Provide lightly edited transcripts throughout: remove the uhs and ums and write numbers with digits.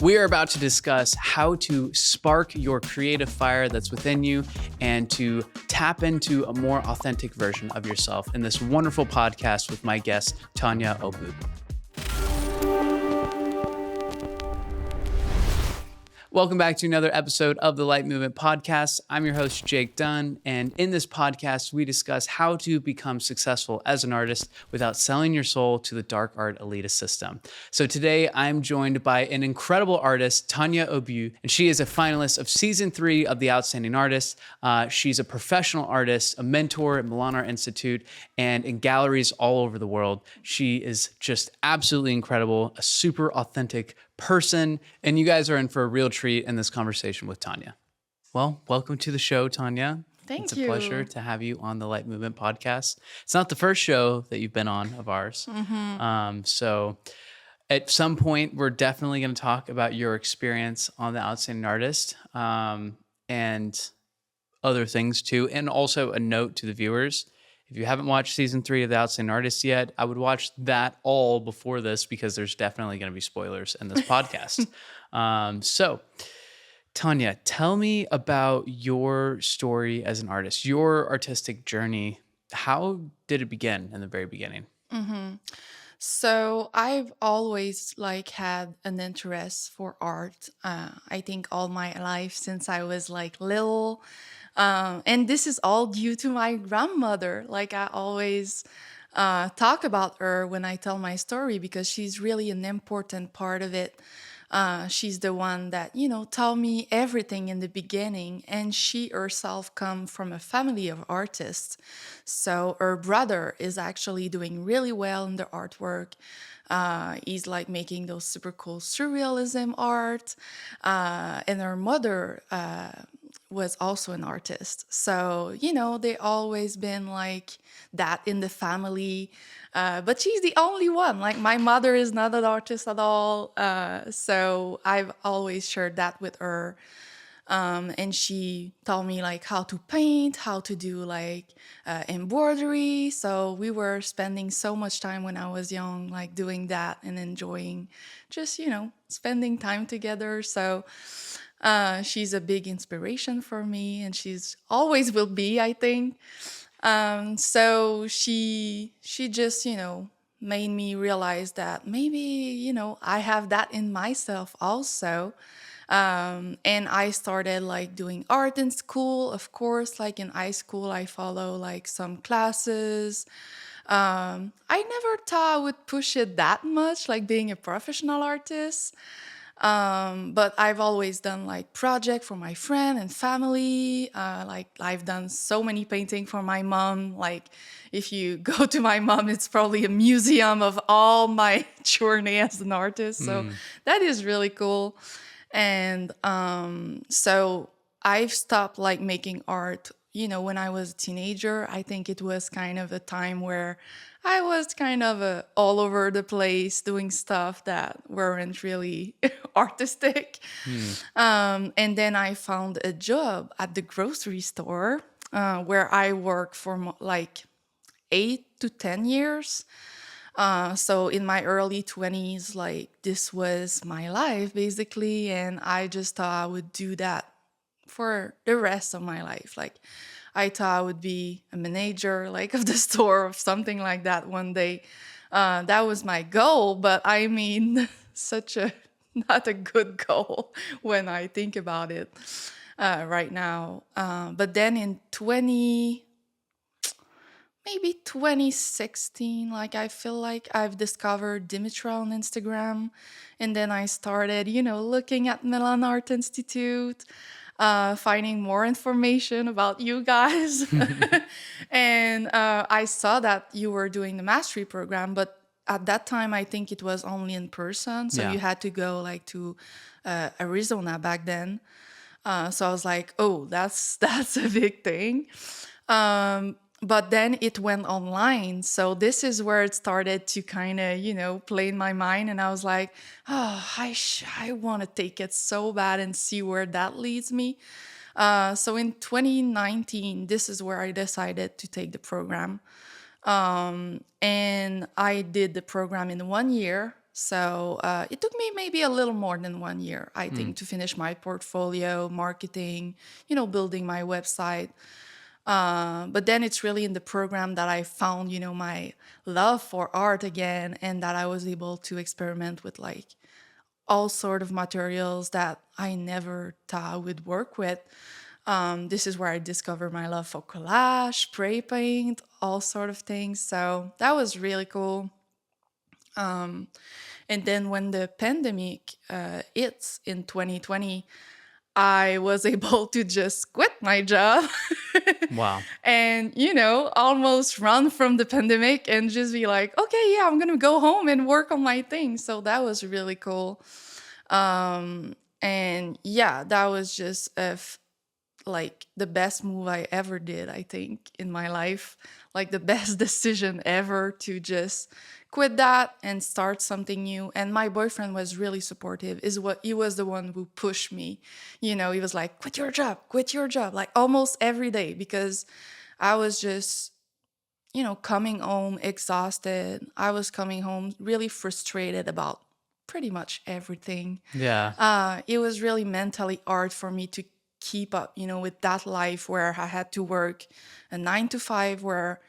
We are about to discuss how to spark your creative fire that's within you and to tap into a more authentic version of yourself in this wonderful podcast with my guest, Tanya Aubut. Welcome back to another episode of the Light Movement Podcast. I'm your host, Jake Dunn, and in this podcast, we discuss how to become successful as an artist without selling your soul to the dark art elitist system. So today, I'm joined by an incredible artist, Tanya Aubut, and she is a finalist of Season 3 of The Outstanding Artist. She's a professional artist, a mentor at Milan Art Institute, and in galleries all over the world. She is just absolutely incredible, a super authentic person, and you guys are in for a real treat in this conversation with Tanya. Well, welcome to the show, Tanya. Thank you. It's a pleasure to have you on the Light Movement Podcast. It's not the first show that you've been on of ours. So at some point, we're definitely going to talk about your experience on The Outstanding Artist and other things too. And also a note to the viewers. If you haven't watched Season 3 of The Outstanding Artist yet, I would watch that all before this because there's definitely going to be spoilers in this podcast. So, Tanya, tell me about your story as an artist, your artistic journey. How did it begin in the very beginning? So I've always had an interest for art. I think all my life since I was little. And this is all due to my grandmother. I always talk about her when I tell my story because she's really an important part of it. She's the one that, taught me everything in the beginning. And she herself come from a family of artists. So her brother is actually doing really well in the artwork. He's making those super cool surrealism art. And her mother was also an artist. So, they always been that in the family. But she's the only one. My mother is not an artist at all. So I've always shared that with her. And she taught me how to paint, how to do embroidery. So we were spending so much time when I was young, doing that and enjoying just, spending time together. So she's a big inspiration for me, and she's always will be, I think. So she just, made me realize that maybe, I have that in myself also. And I started doing art in school, of course. In high school, I follow some classes. I never thought I would push it that much, being a professional artist. But I've always done project for my friend and family. I've done so many painting for my mom. If you go to my mom, it's probably a museum of all my journey as an artist. So that is really cool. And so I've stopped making art, when I was a teenager. I think it was kind of a time where I was kind of all over the place doing stuff that weren't really artistic. And then I found a job at the grocery store where I worked for 8 to 10 years. So in my early 20s, this was my life basically. And I just thought I would do that for the rest of my life. I thought I would be a manager of the store or something like that one day. That was my goal, but I mean, not a good goal when I think about it right now. But then in 2016, I feel I've discovered Dimitra on Instagram. And then I started, looking at Milan Art Institute, finding more information about you guys. And I saw that you were doing the mastery program, but at that time, I think it was only in person. So you had to go to Arizona back then. So I was like, oh, that's a big thing. But then it went online. So this is where it started to kind of, play in my mind. And I was like, oh, I want to take it so bad and see where that leads me. So in 2019, this is where I decided to take the program. And I did the program in 1 year. So it took me maybe a little more than 1 year, I think, to finish my portfolio, marketing, building my website. But then it's really in the program that I found, my love for art again, and that I was able to experiment with like all sort of materials that I never thought I would work with. This is where I discovered my love for collage, spray paint, all sort of things. So that was really cool. And then when the pandemic hits in 2020, I was able to just quit my job Wow. and, almost run from the pandemic and just be like, okay, yeah, I'm going to go home and work on my thing. So that was really cool. And yeah, that was just like the best move I ever did, I think, in my life. Like the best decision ever to just quit that and start something new. And my boyfriend was really supportive. He was the one who pushed me. He was like, quit your job, like almost every day, because I was just, coming home exhausted. I was coming home really frustrated about pretty much everything. Yeah. It was really mentally hard for me to keep up, with that life where I had to work a 9 to 5, where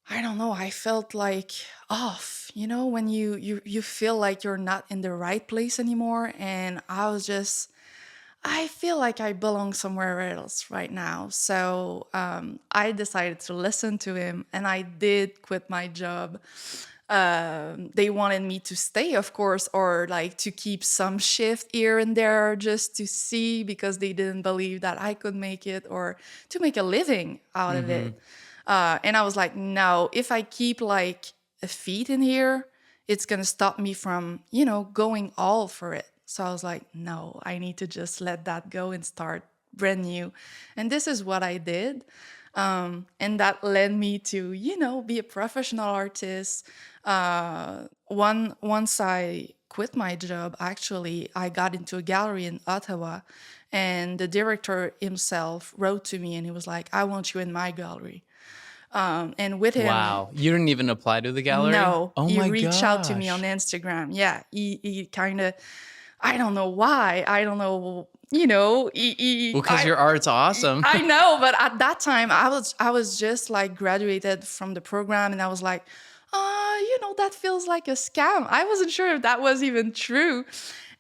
I don't know, I felt like off, when you feel like you're not in the right place anymore. And I feel like I belong somewhere else right now. So I decided to listen to him, and I did quit my job. They wanted me to stay, of course, or like to keep some shift here and there just to see, because they didn't believe that I could make it or to make a living out of it. And I was like, no, if I keep like a feet in here, it's going to stop me from, going all for it. So I was like, no, I need to just let that go and start brand new. And this is what I did. And that led me to, be a professional artist. Once I quit my job, actually, I got into a gallery in Ottawa, and the director himself wrote to me and he was like, I want you in my gallery. And with him, Wow. You didn't even apply to the gallery? no, Oh he my reached out to me on gosh. Instagram. Yeah, he kind of, I don't know why. I don't know, Well, because your art's awesome. I know, but at that time I was just like graduated from the program, and I was like, that feels like a scam. I wasn't sure if that was even true.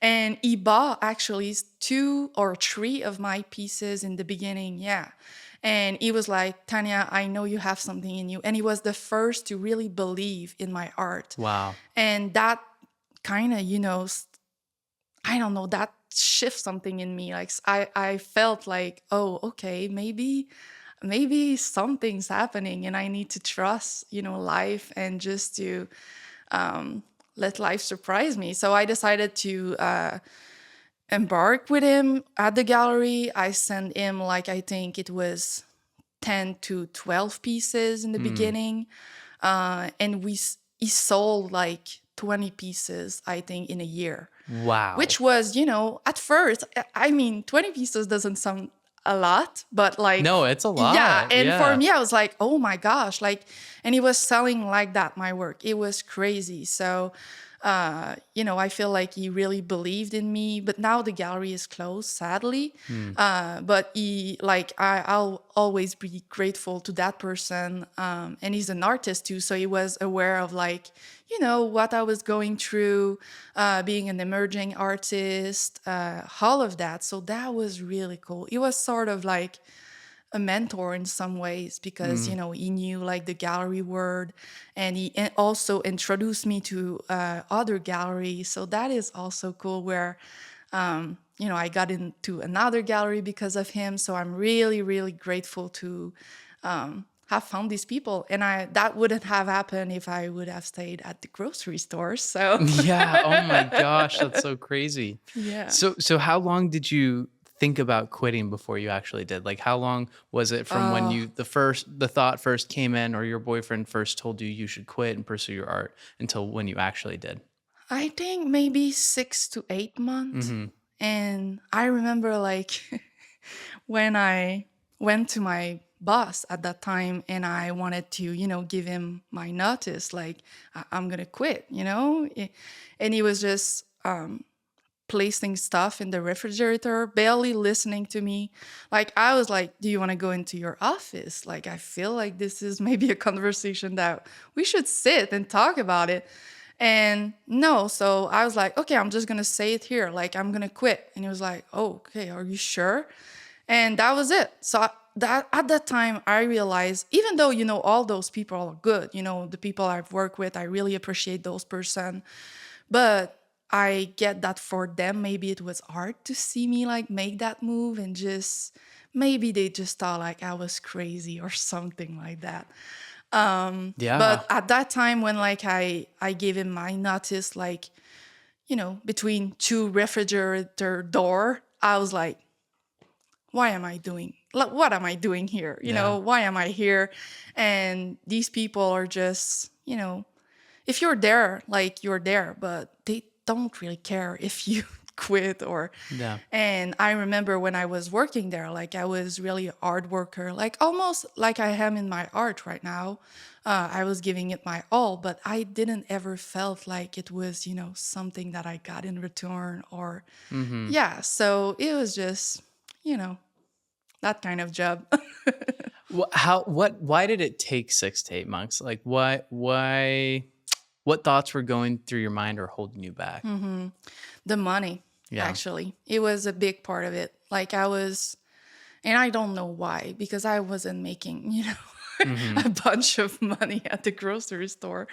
And he bought actually 2 or 3 of my pieces in the beginning. Yeah. And he was like, Tanya, I know you have something in you. And he was the first to really believe in my art. Wow. And that kind of, I don't know, that shifts something in me. Like I felt like, oh, okay, maybe something's happening and I need to trust, life, and just to let life surprise me. So I decided to embark with him at the gallery. I sent him, like, I think it was 10 to 12 pieces in the beginning. And he sold like 20 pieces, I think, in a year. Wow. Which was, at first, I mean, 20 pieces doesn't sound a lot, but like, No, it's a lot. yeah. And for Yeah. me, I was like, oh my gosh, like, and he was selling like that, my work. It was crazy. So, I feel like he really believed in me, but now the gallery is closed, sadly. But I'll always be grateful to that person. And he's an artist too. So he was aware of like, what I was going through, being an emerging artist, all of that. So that was really cool. It was sort of like a mentor in some ways, because he knew like the gallery world, and he also introduced me to other galleries. So that is also cool, where I got into another gallery because of him. So I'm really, really grateful to have found these people, and that wouldn't have happened if I would have stayed at the grocery store. So Yeah. Oh my gosh, that's so crazy. yeah. So how long did you think about quitting before you actually did? Like, how long was it from when the thought first came in, or your boyfriend first told you you should quit and pursue your art, until when you actually did? I think maybe 6 to 8 months. And I remember like when I went to my boss at that time, and I wanted to, give him my notice, like I'm gonna quit, and he was just placing stuff in the refrigerator, barely listening to me. Like I was like, "Do you want to go into your office? Like I feel like this is maybe a conversation that we should sit and talk about it." And no, so I was like, "Okay, I'm just gonna say it here. Like I'm gonna quit." And he was like, "Oh, okay, are you sure?" And that was it. So that at that time, I realized, even though all those people are good, the people I've worked with, I really appreciate those person. But I get that for them, maybe it was hard to see me like make that move, and just maybe they just thought like I was crazy or something like that. Yeah. But at that time when like I gave him my notice, like, between two refrigerator door, I was like, why am I doing, like, what am I doing here? Yeah. Why am I here? And these people are just, if you're there, like you're there, but they don't really care if you quit or. Yeah. And I remember when I was working there, like I was really a hard worker, like almost like I am in my art right now. I was giving it my all, but I didn't ever felt like it was, something that I got in return or, Mm-hmm. yeah. So it was just, you know, that kind of job. Why did it take 6 to 8 months? Like what thoughts were going through your mind or holding you back? The money, Yeah. actually, it was a big part of it. Like I was, and I don't know why, because I wasn't making, Mm-hmm. a bunch of money at the grocery store.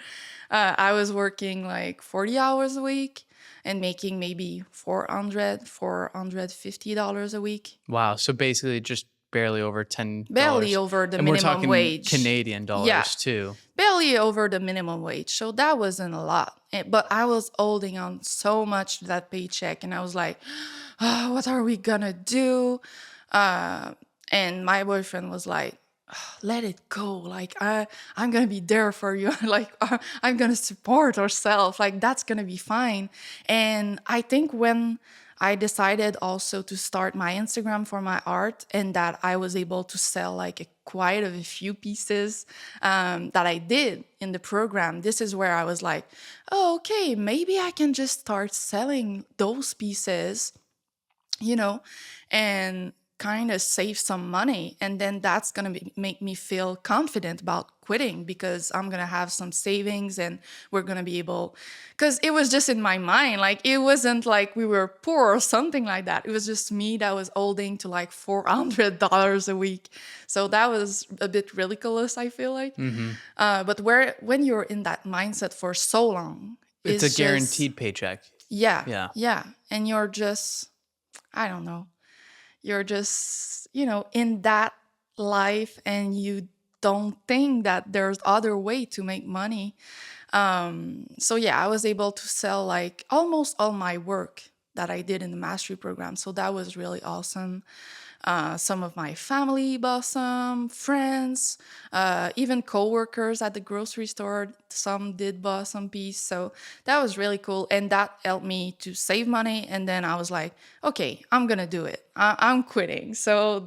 I was working like 40 hours a week and making maybe $450 a week. Wow. So basically just barely over $10. Barely over the And we're minimum talking wage. Canadian Yeah, dollars too. barely over the minimum wage. So that wasn't a lot. But I was holding on so much to that paycheck, and I was like, oh, what are we gonna do? And my boyfriend was like, let it go. Like I'm gonna be there for you. Like I'm gonna support ourselves. Like that's gonna be fine. And I think when I decided also to start my Instagram for my art, and that I was able to sell like quite a few pieces that I did in the program. This is where I was like, oh, okay, maybe I can just start selling those pieces, you know, and kind of save some money. And then that's going to make me feel confident about quitting, because I'm going to have some savings and we're going to be able, because it was just in my mind. Like it wasn't like we were poor or something like that. It was just me that was holding to like $400 a week. So that was a bit ridiculous, I feel like. Mm-hmm. But when you're in that mindset for so long, It's a just, guaranteed paycheck. yeah. Yeah. And you're just, I don't know, you're just, in that life, and you don't think that there's other way to make money. So yeah, I was able to sell like almost all my work that I did in the mastery program. So that was really awesome. Some of my family bought some, friends, even coworkers at the grocery store. Some did buy some piece, so that was really cool, and that helped me to save money. And then I was like, okay, I'm gonna do it. I'm quitting. So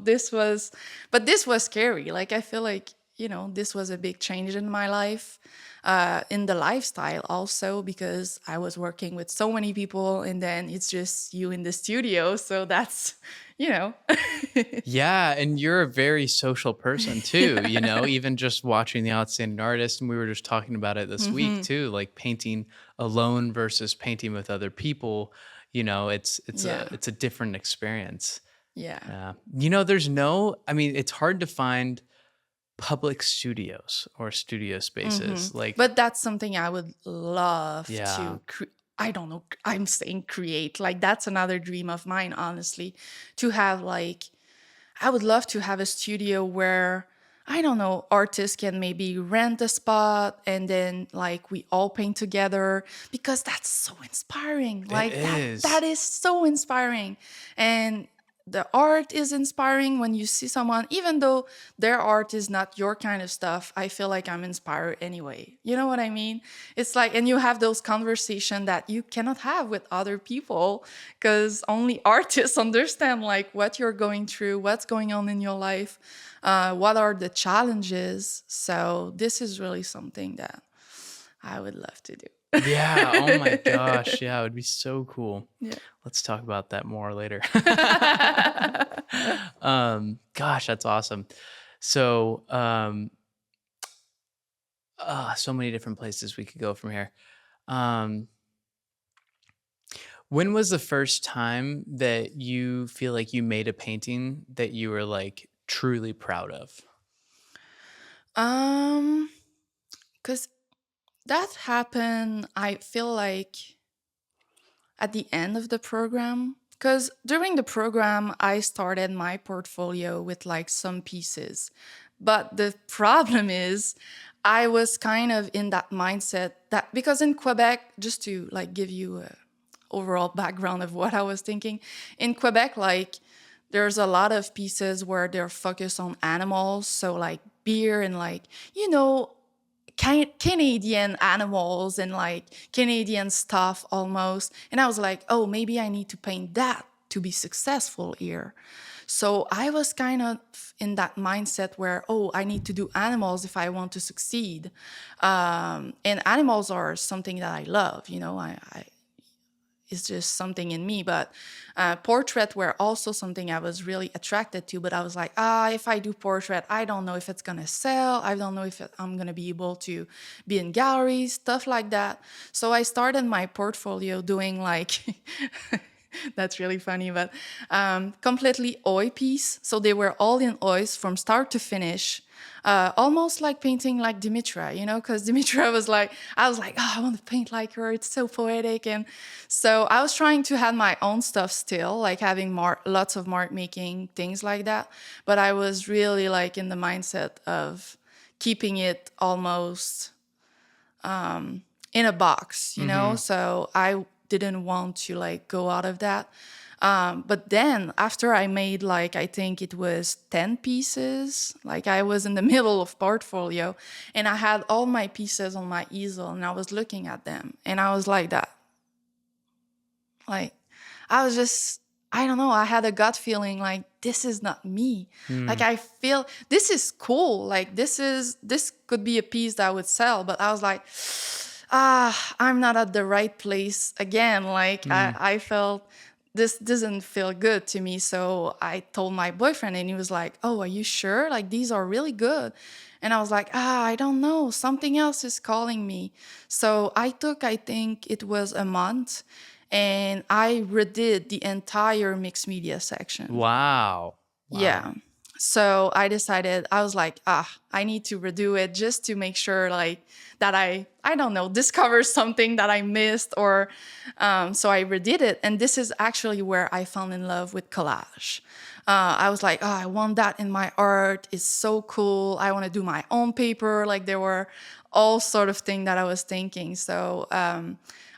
but this was scary. Like I feel like this was a big change in my life. In the lifestyle also, because I was working with so many people, and then it's just you in the studio. So that's, Yeah, and you're a very social person too, even just watching The Outstanding Artist, and we were just talking about it this week too, like painting alone versus painting with other people, it's Yeah. it's a different experience. Yeah. There's it's hard to find public studios or studio spaces. Like, But that's something I would love Yeah. to I don't know, I'm saying create. Like that's another dream of mine, honestly, to have like, I would love to have a studio where, I don't know, artists can maybe rent a spot, and then like we all paint together, because that's so inspiring. Like is. that is so inspiring. And the art is inspiring when you see someone, even though their art is not your kind of stuff. I feel like I'm inspired anyway. You know what I mean? It's like, and you have those conversations that you cannot have with other people because only artists understand like what you're going through, what's going on in your life, what are the challenges. So this is really something that I would love to do. Yeah. Oh my gosh. Yeah, it would be so cool. Yeah. Let's talk about that more later. Gosh, that's awesome. So, so many different places we could go from here. When was the first time that you feel like you made a painting that you were like truly proud of? Um, because that happened, I feel like at the end of the program. Because during the program, I started my portfolio with like some pieces. But the problem is, I was kind of in that mindset that because in Quebec, just to like give you a overall background of what I was thinking, in Quebec, like there's a lot of pieces where they're focused on animals, so like beer and like Canadian animals and like Canadian stuff almost. And I was like, oh, maybe I need to paint that to be successful here. So I was kind of in that mindset where, oh, I need to do animals if I want to succeed. And animals are something that I love, it's just something in me. But portrait were also something I was really attracted to. But I was like, if I do portrait, I don't know if it's going to sell. I don't know if I'm going to be able to be in galleries, stuff like that. So I started my portfolio doing like, that's really funny, but completely oil piece. So they were all in oils from start to finish. Almost like painting like Dimitra, because Dimitra was like, I was like, oh, I want to paint like her. It's so poetic. And so I was trying to have my own stuff still, like having lots of mark making, things like that. But I was really like in the mindset of keeping it almost in a box, So I didn't want to like go out of that. But then after I made like, I think it was 10 pieces, like I was in the middle of portfolio and I had all my pieces on my easel and I was looking at them and I was like that. Like, I was just, I don't know, I had a gut feeling like, this is not me. Like, I feel this is cool. Like, this could be a piece that would sell. But I was like, I'm not at the right place again. Like, I felt this doesn't feel good to me. So I told my boyfriend and he was like, oh, are you sure? Like, these are really good. And I was like, I don't know. Something else is calling me. So I think it was a month and I redid the entire mixed media section. Wow. Yeah. So I decided, I was like, I need to redo it just to make sure like that I don't know, discover something that I missed or, so I redid it. And this is actually where I fell in love with collage. I was like, I want that in my art. It's so cool. I want to do my own paper. Like there were all sort of things that I was thinking. So,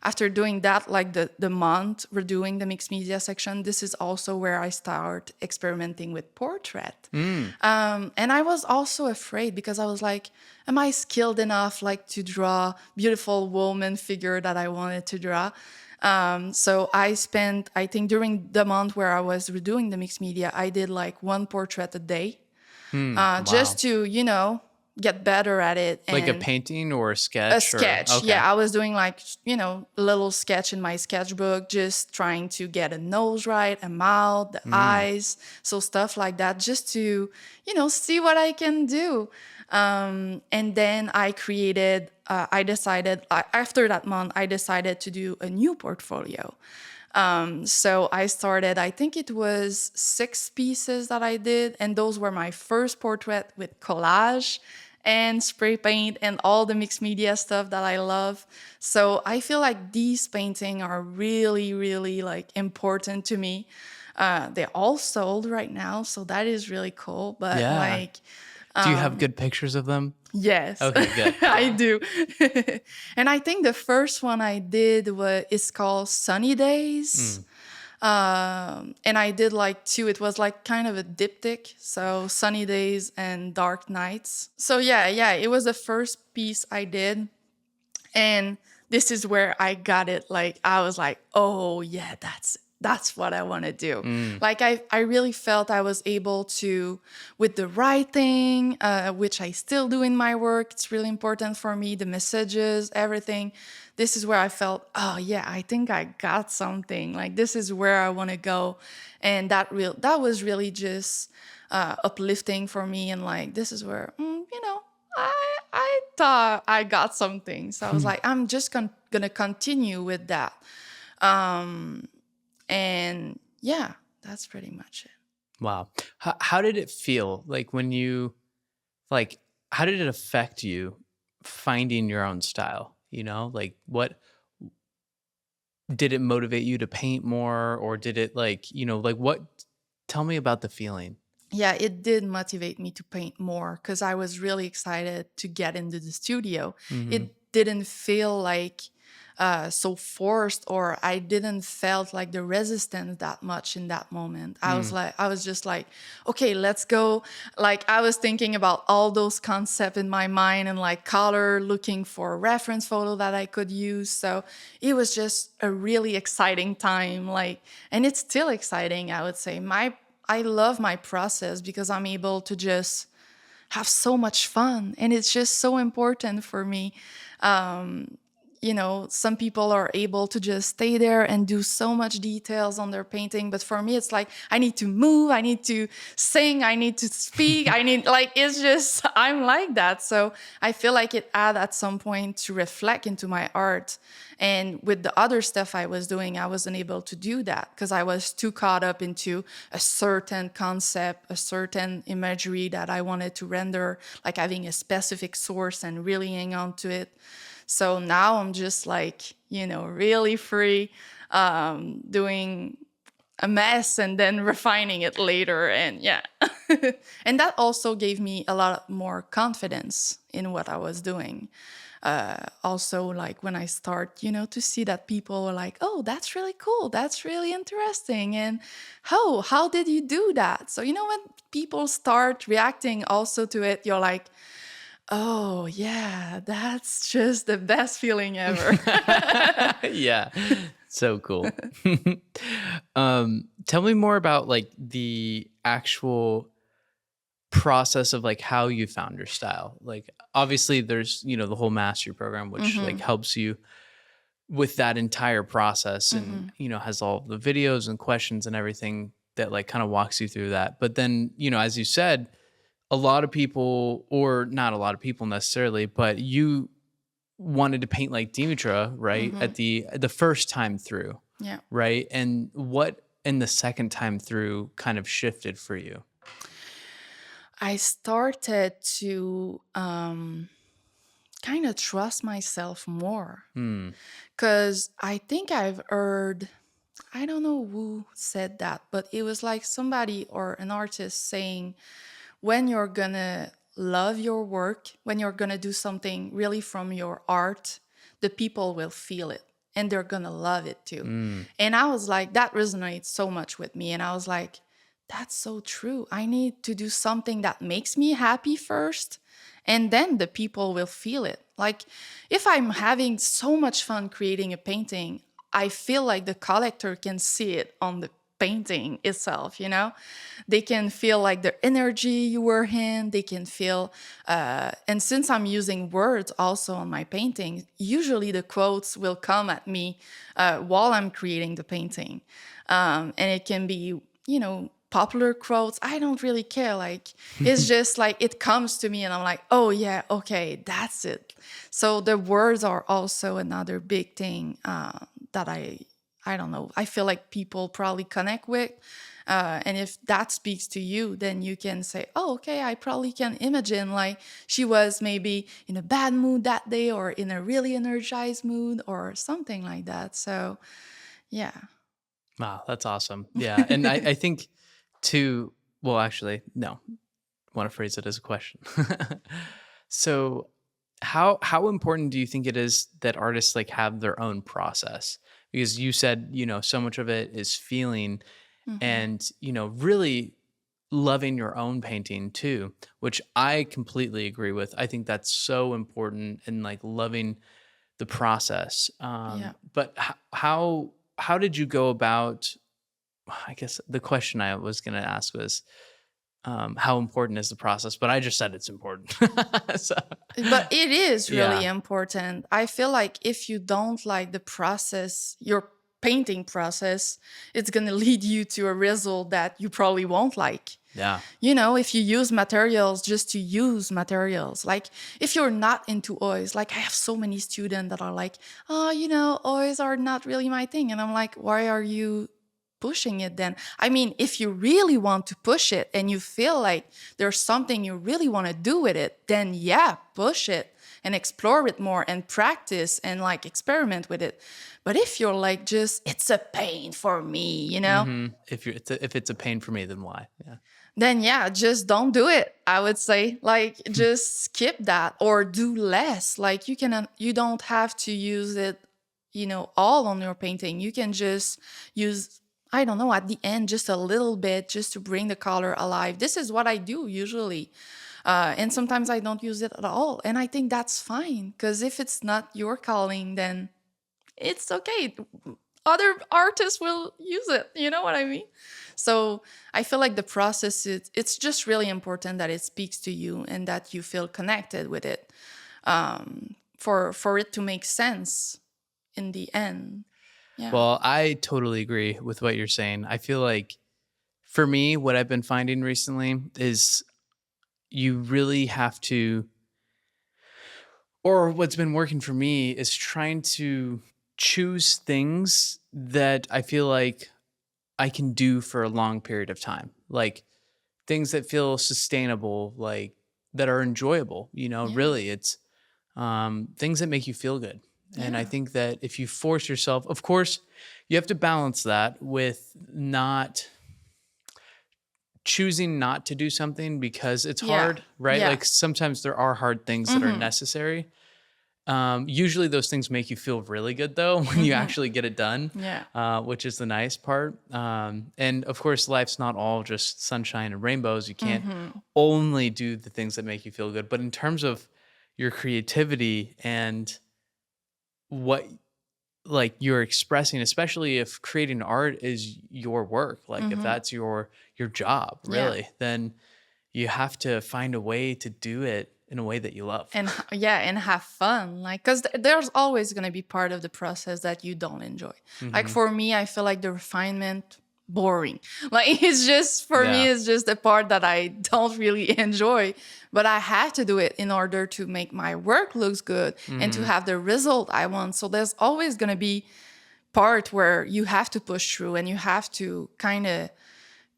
after doing that, like the month redoing the mixed media section, this is also where I start experimenting with portrait. And I was also afraid because I was like, am I skilled enough like to draw beautiful woman figure that I wanted to draw? So I spent, I think during the month where I was redoing the mixed media, I did like one portrait a day, just to, get better at it. Like a painting or a sketch? A sketch. Okay. Yeah, I was doing like, a little sketch in my sketchbook, just trying to get a nose right, a mouth, the eyes. So stuff like that, just to, see what I can do. And then I created, I decided, after that month, I decided to do a new portfolio. So I started, I think it was 6 pieces that I did. And those were my first portrait with collage and spray paint and all the mixed media stuff that I love. So I feel like these paintings are really, really like important to me. They're all sold right now, so that is really cool. But like, do you have good pictures of them? Yes. Okay, good. I do. And I think the first one I did is called Sunny Days. And I did like two. It was like kind of a diptych, so sunny days and dark nights. So yeah, it was the first piece I did, and this is where I got it. Like I was like, oh yeah, that's what I want to do. Like I really felt I was able to, with the writing, which I still do in my work. It's really important for me. The messages, everything. This is where I felt, oh yeah, I think I got something. Like this is where I want to go, and that was really just uplifting for me. And like this is where I thought I got something. So I was like, I'm just gonna continue with that. Um, and yeah, that's pretty much it. Wow. How did it feel like when you, like, how did it affect you finding your own style? Like what did it motivate you to paint more, or did it like what, tell me about the feeling. Yeah, it did motivate me to paint more because I was really excited to get into the studio. Mm-hmm. It didn't feel like so forced, or I didn't felt like the resistance that much in that moment. I was just like, okay, let's go. Like I was thinking about all those concepts in my mind and like color, looking for a reference photo that I could use. So it was just a really exciting time. Like, and it's still exciting, I would say. I love my process because I'm able to just have so much fun, and it's just so important for me. Some people are able to just stay there and do so much details on their painting, but for me it's like I need to move, I need to sing, I need to speak, I need, like, it's just, I'm like that. So I feel like it had at some point to reflect into my art. And with the other stuff I was doing, I wasn't able to do that because I was too caught up into a certain concept, a certain imagery that I wanted to render, like having a specific source and really hang on to it. So now I'm just like, really free, doing a mess and then refining it later. And yeah. And that also gave me a lot more confidence in what I was doing. Also, like when I start, to see that people are like, oh, that's really cool. That's really interesting. And how did you do that? So, when people start reacting also to it, you're like, oh, yeah, that's just the best feeling ever. Yeah. So cool. Tell me more about like the actual process of like how you found your style. Like obviously there's, the whole mastery program, which like helps you with that entire process and, has all the videos and questions and everything that like kind of walks you through that. But then, as you said, a lot of people, or not a lot of people necessarily, but you wanted to paint like Dimitra, right? At the first time through. Yeah. Right. And what in the second time through kind of shifted for you? I started to kind of trust myself more because I think I've heard, I don't know who said that, but it was like somebody or an artist saying, when you're gonna love your work, when you're gonna do something really from your art, the people will feel it and they're gonna love it too. And I was like, that resonates so much with me. And I was like, that's so true. I need to do something that makes me happy first, and then the people will feel it. Like if I'm having so much fun creating a painting, I feel like the collector can see it on the painting itself, They can feel like the energy you were in. They can feel, and since I'm using words also on my painting, usually the quotes will come at me while I'm creating the painting. And it can be, popular quotes. I don't really care. Like, it's just like it comes to me and I'm like, oh yeah, okay, that's it. So the words are also another big thing that I don't know, I feel like people probably connect with. And if that speaks to you, then you can say, oh, okay, I probably can imagine like she was maybe in a bad mood that day or in a really energized mood or something like that. So, yeah. Wow, that's awesome. Yeah. And I think too, well, actually, no, I want to phrase it as a question. So how important do you think it is that artists like have their own process? because you said, so much of it is feeling Hmm. and, really loving your own painting too, which I completely agree with. I think that's so important and like loving the process. Yeah. But how did you go about, I guess the question I was going to ask was, how important is the process? But I just said it's important. So, But it is really yeah, important. I feel like if you don't like the process, your painting process, it's going to lead you to a result that you probably won't like. yeah, If you use materials just to use materials, like if you're not into oils, like I have so many students that are like, oh, oils are not really my thing. And I'm like, why are you pushing it then? I mean, if you really want to push it and you feel like there's something you really want to do with it, then yeah, push it and explore it more and practice and like experiment with it. But if you're like, just, it's a pain for me, If it's a pain for me, then why? Yeah. then yeah, just don't do it. I would say, like, just skip that or do less. Like, you don't have to use it, all on your painting. You can just use, I don't know, at the end, just a little bit, just to bring the color alive. This is what I do usually. And sometimes I don't use it at all. And I think that's fine, because if it's not your calling, then it's okay. Other artists will use it. You know what I mean? So I feel like the process it's just really important that it speaks to you and that you feel connected with it, for it to make sense in the end. Yeah. Well, I totally agree with what you're saying. I feel like for me, what I've been finding recently is you really have to, or what's been working for me is trying to choose things that I feel like I can do for a long period of time. Like things that feel sustainable, like that are enjoyable, Yeah. really it's things that make you feel good. And I Yeah. think that if you force yourself, of course, you have to balance that with not choosing not to do something because it's Yeah. hard, right? Yeah. Like sometimes there are hard things that are Mm-hmm. necessary. Usually those things make you feel really good though when you Mm-hmm. actually get it done, Yeah. which is the nice part. And of course, life's not all just sunshine and rainbows. You can't Mm-hmm. only do the things that make you feel good. But in terms of your creativity and what like you're expressing, especially if creating art is your work, like if Mm-hmm. that's your job, Yeah. really, then you have to find a way to do it in a way that you love. Yeah, and have fun, like, because there's always going to be part of the process that you don't enjoy. Like Hmm. for me, I feel like the refinement boring. Like it's just, for me, Yeah. it's just the part that I don't really enjoy, but I have to do it in order to make my work looks good and to Hmm. have the result I want. So there's always going to be part where you have to push through and you have to kind of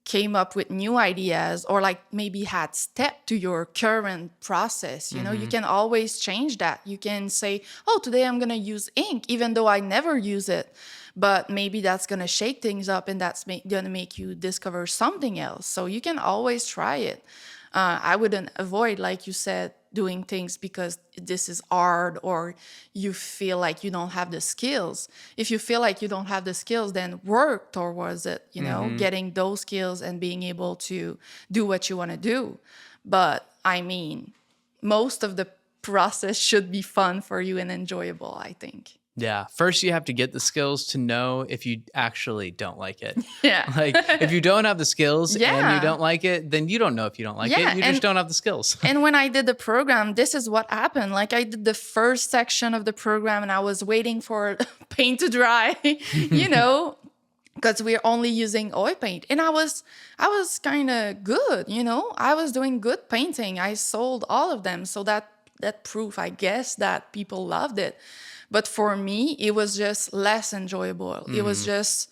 came up with new ideas, or like maybe had step to your current process. You Hmm. can always change that. You can say, oh, today I'm going to use ink even though I never use it, but maybe that's going to shake things up and that's going to make you discover something else. So you can always try it. I wouldn't avoid, like you said, doing things because this is art or you feel like you don't have the skills. If you feel like you don't have the skills, then work towards it, Hmm. getting those skills and being able to do what you want to do. But I mean, most of the process should be fun for you and enjoyable, I think. Yeah. First, you have to get the skills to know if you actually don't like it. Yeah. Like, if you don't have the skills and you Yeah. don't like it, then you don't know if you don't like it. Yeah. You just don't have the skills. And when I did the program, this is what happened. Like I did the first section of the program and I was waiting for paint to dry, because we're only using oil paint. And I was kind of good, I was doing good painting. I sold all of them. So that proof, I guess, that people loved it. But for me, it was just less enjoyable. It was Hmm. just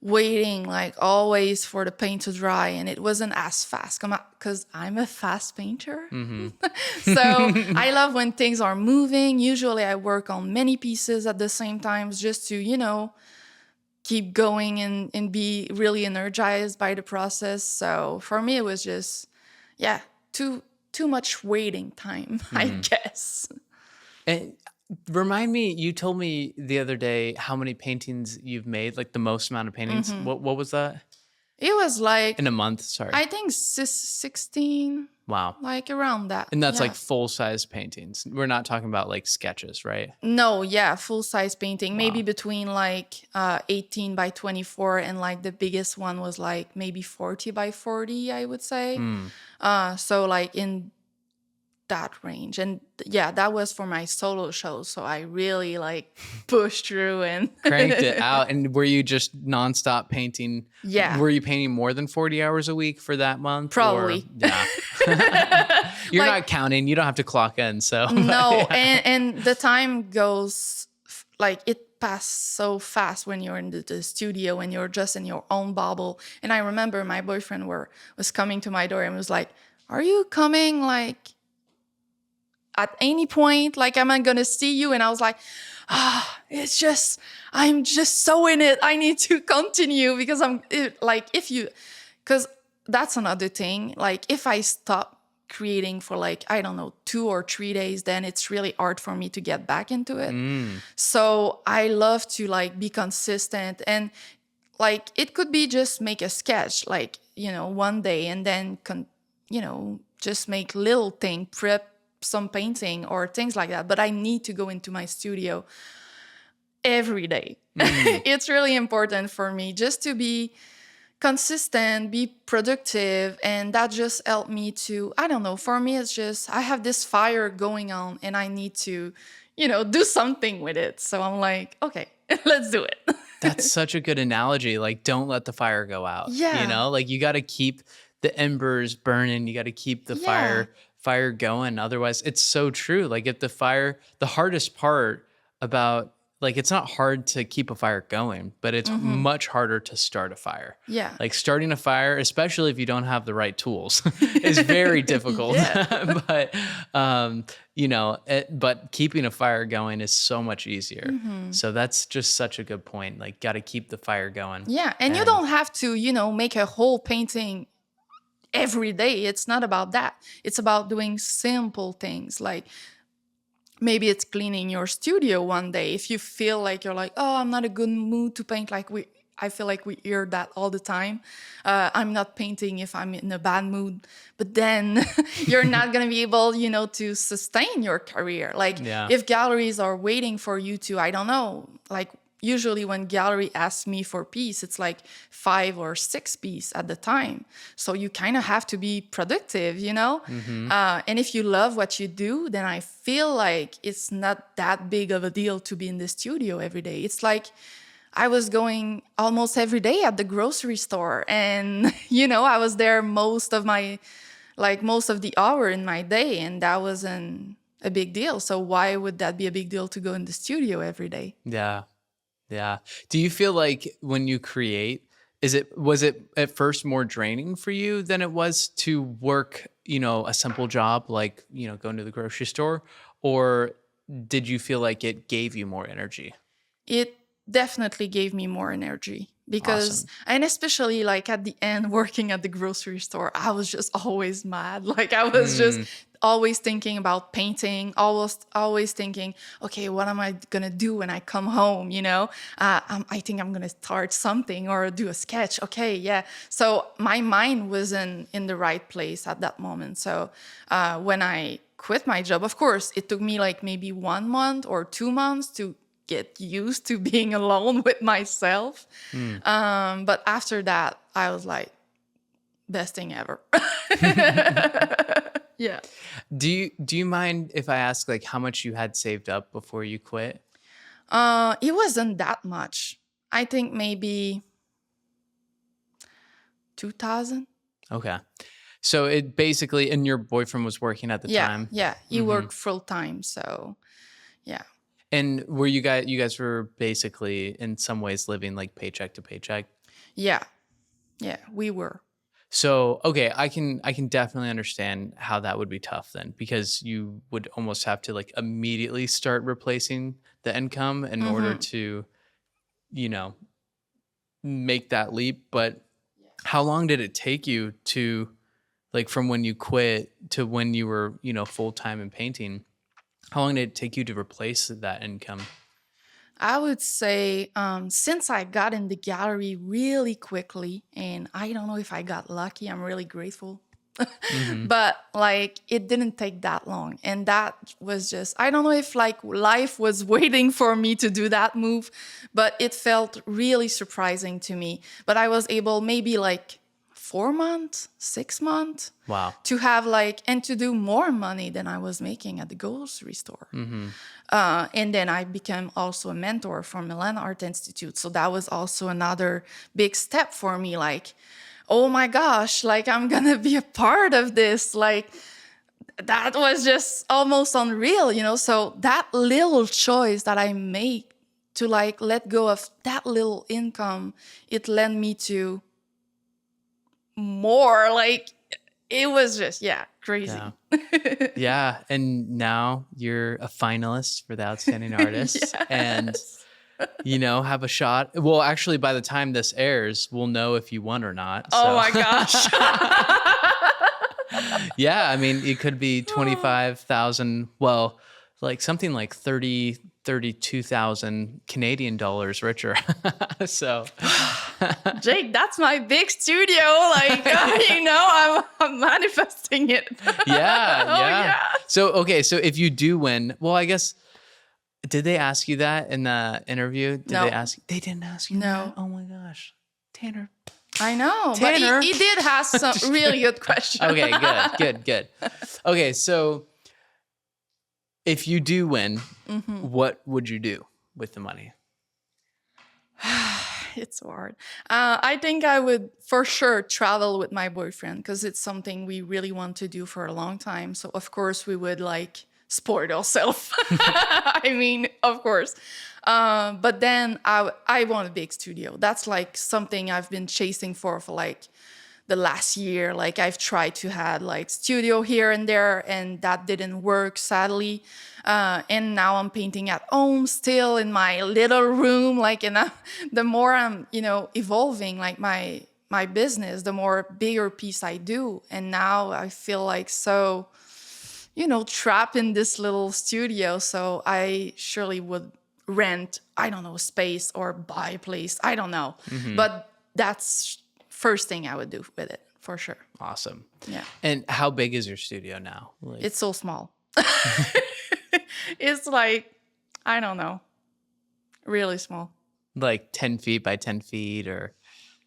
waiting, like always, for the paint to dry, and it wasn't as fast because I'm a fast painter. Hmm. So I love when things are moving. Usually I work on many pieces at the same time just to keep going and be really energized by the process. So for me it was just, yeah, too much waiting time, I Hmm. guess. And Remind me, you told me the other day how many paintings you've made, like the most amount of paintings. Hmm. What was that? It was In like, a month, sorry. I think 16, Wow. like around that. And that's like Yeah. full-size paintings. We're not talking about like sketches, right? No, yeah, full size painting, maybe Wow. between like 18 by 24, and like the biggest one was like maybe 40 by 40, I would say. Hmm. So like in that range. And yeah, that was for my solo show. So I really like pushed through and Cranked it out. And were you just nonstop painting? yeah, Were you painting more than 40 hours a week for that month? Or probably. yeah. You're Like, not counting. You don't have to clock in. So but no, yeah. and the time goes like it passed so fast when you're in the studio and you're just in your own bubble. And I remember my boyfriend was coming to my door and was like, "Are you coming like at any point? Like, am I gonna see you?" And I was like, it's just, I'm just so in it. I need to continue because because that's another thing. Like, if I stop creating for like, I don't know, 2 or 3 days, then it's really hard for me to get back into it. Mm. So I love to like be consistent, and like it could be just make a sketch, like, one day, and then just make little thing, prep some painting or things like that. But I need to go into my studio every day. It's really important for me just to be consistent, be productive, and that just helped me to, I don't know, for me it's just I have this fire going on and I need to, do something with it. So I'm like, okay, let's do it. That's such a good analogy. Like, don't let the fire go out. Yeah. Like you got to keep the embers burning. You got to keep the Yeah. fire going. Otherwise, it's so true. Like if the hardest part about like it's not hard to keep a fire going, but it's Mm-hmm. much harder to start a fire. Yeah. Like starting a fire, especially if you don't have the right tools, is very difficult. Yeah. But but keeping a fire going is so much easier. Mm-hmm. So that's just such a good point. Like, got to keep the fire going. Yeah. And you And don't have to, make a whole painting every day. It's not about that. It's about doing simple things, like maybe it's cleaning your studio one day. If you feel like you're like, oh, I'm not a good mood to paint, like I feel like we hear that all the time. I'm not painting if I'm in a bad mood, but then you're not going to be able, to sustain your career. Like yeah, if galleries are waiting for you to, I don't know, like usually when gallery asks me for piece, it's like 5 or 6 piece at the time. So you kind of have to be productive, and if you love what you do, then I feel like it's not that big of a deal to be in the studio every day. It's like I was going almost every day at the grocery store, and I was there most of the hour in my day, and that wasn't a big deal. So why would that be a big deal to go in the studio every day? yeah, yeah. Do you feel like when you create, was it at first more draining for you than it was to work, a simple job like, going to the grocery store? Or did you feel like it gave you more energy? It definitely gave me more energy because, Awesome. and especially like at the end, working at the grocery store, I was just always mad. Like I was just Mm, always thinking about painting, always thinking, okay, what am I gonna do when I come home? I think I'm gonna start something or do a sketch. Okay, yeah. So my mind wasn't in the right place at that moment. So when I quit my job, of course, it took me like maybe 1 month or 2 months to get used to being alone with myself. mm. But after that, I was like, best thing ever. Yeah. Do you mind if I ask like how much you had saved up before you quit? It wasn't that much. I think maybe 2,000. Okay. So it basically, and your boyfriend was working at the Yeah, time. yeah. He Hmm. worked full time, so yeah. And were you guys were basically in some ways living like paycheck to paycheck? Yeah, yeah, we were. So, okay, I can definitely understand how that would be tough then, because you would almost have to like immediately start replacing the income in order Mm-hmm. to, you know, make that leap. But how long did it take you to like from when you quit to when you were, full time in painting? How long did it take you to replace that income? I would say since I got in the gallery really quickly, and I don't know if I got lucky, I'm really grateful. Mm-hmm. But like it didn't take that long. And that was just, I don't know if like life was waiting for me to do that move, but it felt really surprising to me. But I was able maybe like 4 months, 6 months Wow. to have like, and to do more money than I was making at the grocery store. Mm-hmm. And then I became also a mentor for Milan Art Institute. So that was also another big step for me. Like, oh my gosh, like I'm gonna be a part of this. Like that was just almost unreal, you know? So that little choice that I made to like let go of that little income, it led me to more. Like it was just, yeah, crazy. Yeah. Yeah. And now you're a finalist for the Outstanding Artist and, have a shot. Well, actually, by the time this airs, we'll know if you won or not. So. Oh my gosh. Yeah. I mean, it could be 25,000. Well, like something like 32,000 Canadian dollars richer. So, Jake, that's my big studio. Like, I'm manifesting it. Yeah. So, okay. So if you do win, well, I guess, did they ask you that in the interview? Did No. they didn't ask you No. that? Oh my gosh. Tanner. I know. Tanner. But he did have some really good questions. Okay, good. Okay, so if you do win, what would you do with the money? It's so hard. I think I would for sure travel with my boyfriend because it's something we really want to do for a long time. So of course we would like sport ourselves. I mean, of course. But then I want a big studio. That's like something I've been chasing for like the last year. Like I've tried to have like studio here and there, and that didn't work, sadly. And now I'm painting at home still in my little room. Like, and the more I'm, evolving like my business, the more bigger piece I do. And now I feel like so, trapped in this little studio. So I surely would rent, I don't know, space or buy a place. I don't know. But that's first thing I would do with it for sure. Awesome. Yeah. And how big is your studio now? Like, It's so small. It's like, I don't know, really small. like 10 feet by 10 feet or?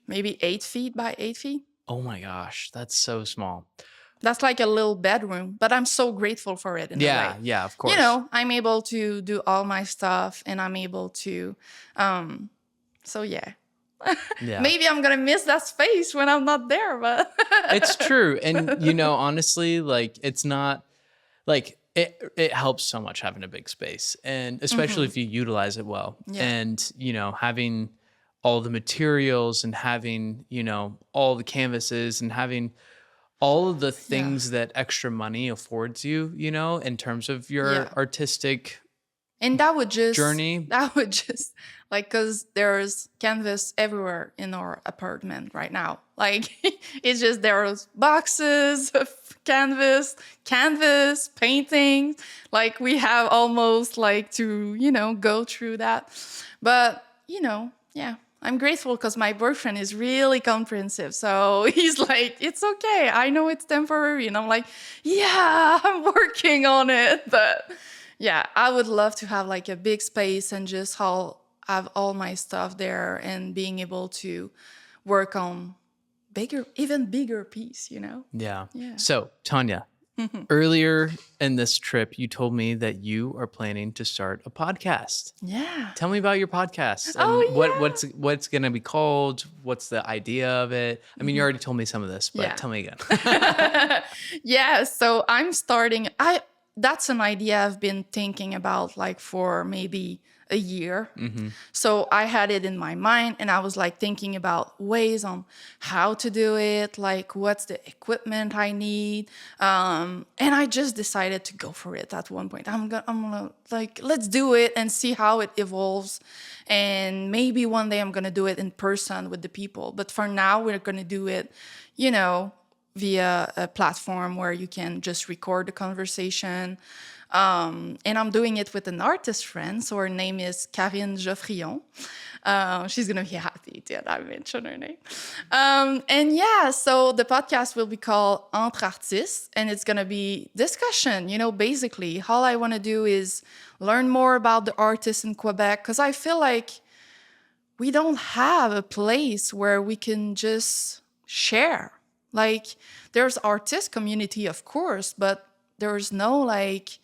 Maybe 8 feet by 8 feet. Oh my gosh, that's so small. That's like a little bedroom, but I'm so grateful for it in a way. Yeah, of course. I'm able to do all my stuff and I'm able to, so yeah. Maybe I'm going to miss that space when I'm not there, but. It's true. And, honestly, like it's not like it helps so much having a big space and especially if you utilize it well and, having all the materials and having, all the canvases and having all of the things that extra money affords you, in terms of your artistic and that would just journey. That would just like, because there's canvas everywhere in our apartment right now. Like it's just there's boxes of canvas, paintings. Like we have almost like to, go through that. But, I'm grateful because my boyfriend is really comprehensive. So he's like, it's okay. I know it's temporary. And I'm like, yeah, I'm working on it. But yeah, I would love to have like a big space and just have all my stuff there and being able to work on even bigger piece, Yeah. So Tanya, earlier in this trip, you told me that you are planning to start a podcast. Yeah. Tell me about your podcast and what's going to be called. What's the idea of it? I mean, you already told me some of this, but tell me again. Yeah. So I'm starting, that's an idea I've been thinking about like for maybe a year. So I had it in my mind and I was like thinking about ways on how to do it, like what's the equipment I need. And I just decided to go for it at one point. I'm gonna like, let's do it and see how it evolves. And maybe one day I'm gonna do it in person with the people. But for now, we're gonna do it, via a platform where you can just record the conversation. And I'm doing it with an artist friend. So her name is Karine Geoffrion. She's going to be happy that I mentioned her name. And yeah, so the podcast will be called Entre Artistes, and it's going to be discussion. Basically, all I want to do is learn more about the artists in Quebec, because I feel like we don't have a place where we can just share. Like, there's artist community, of course, but there's no like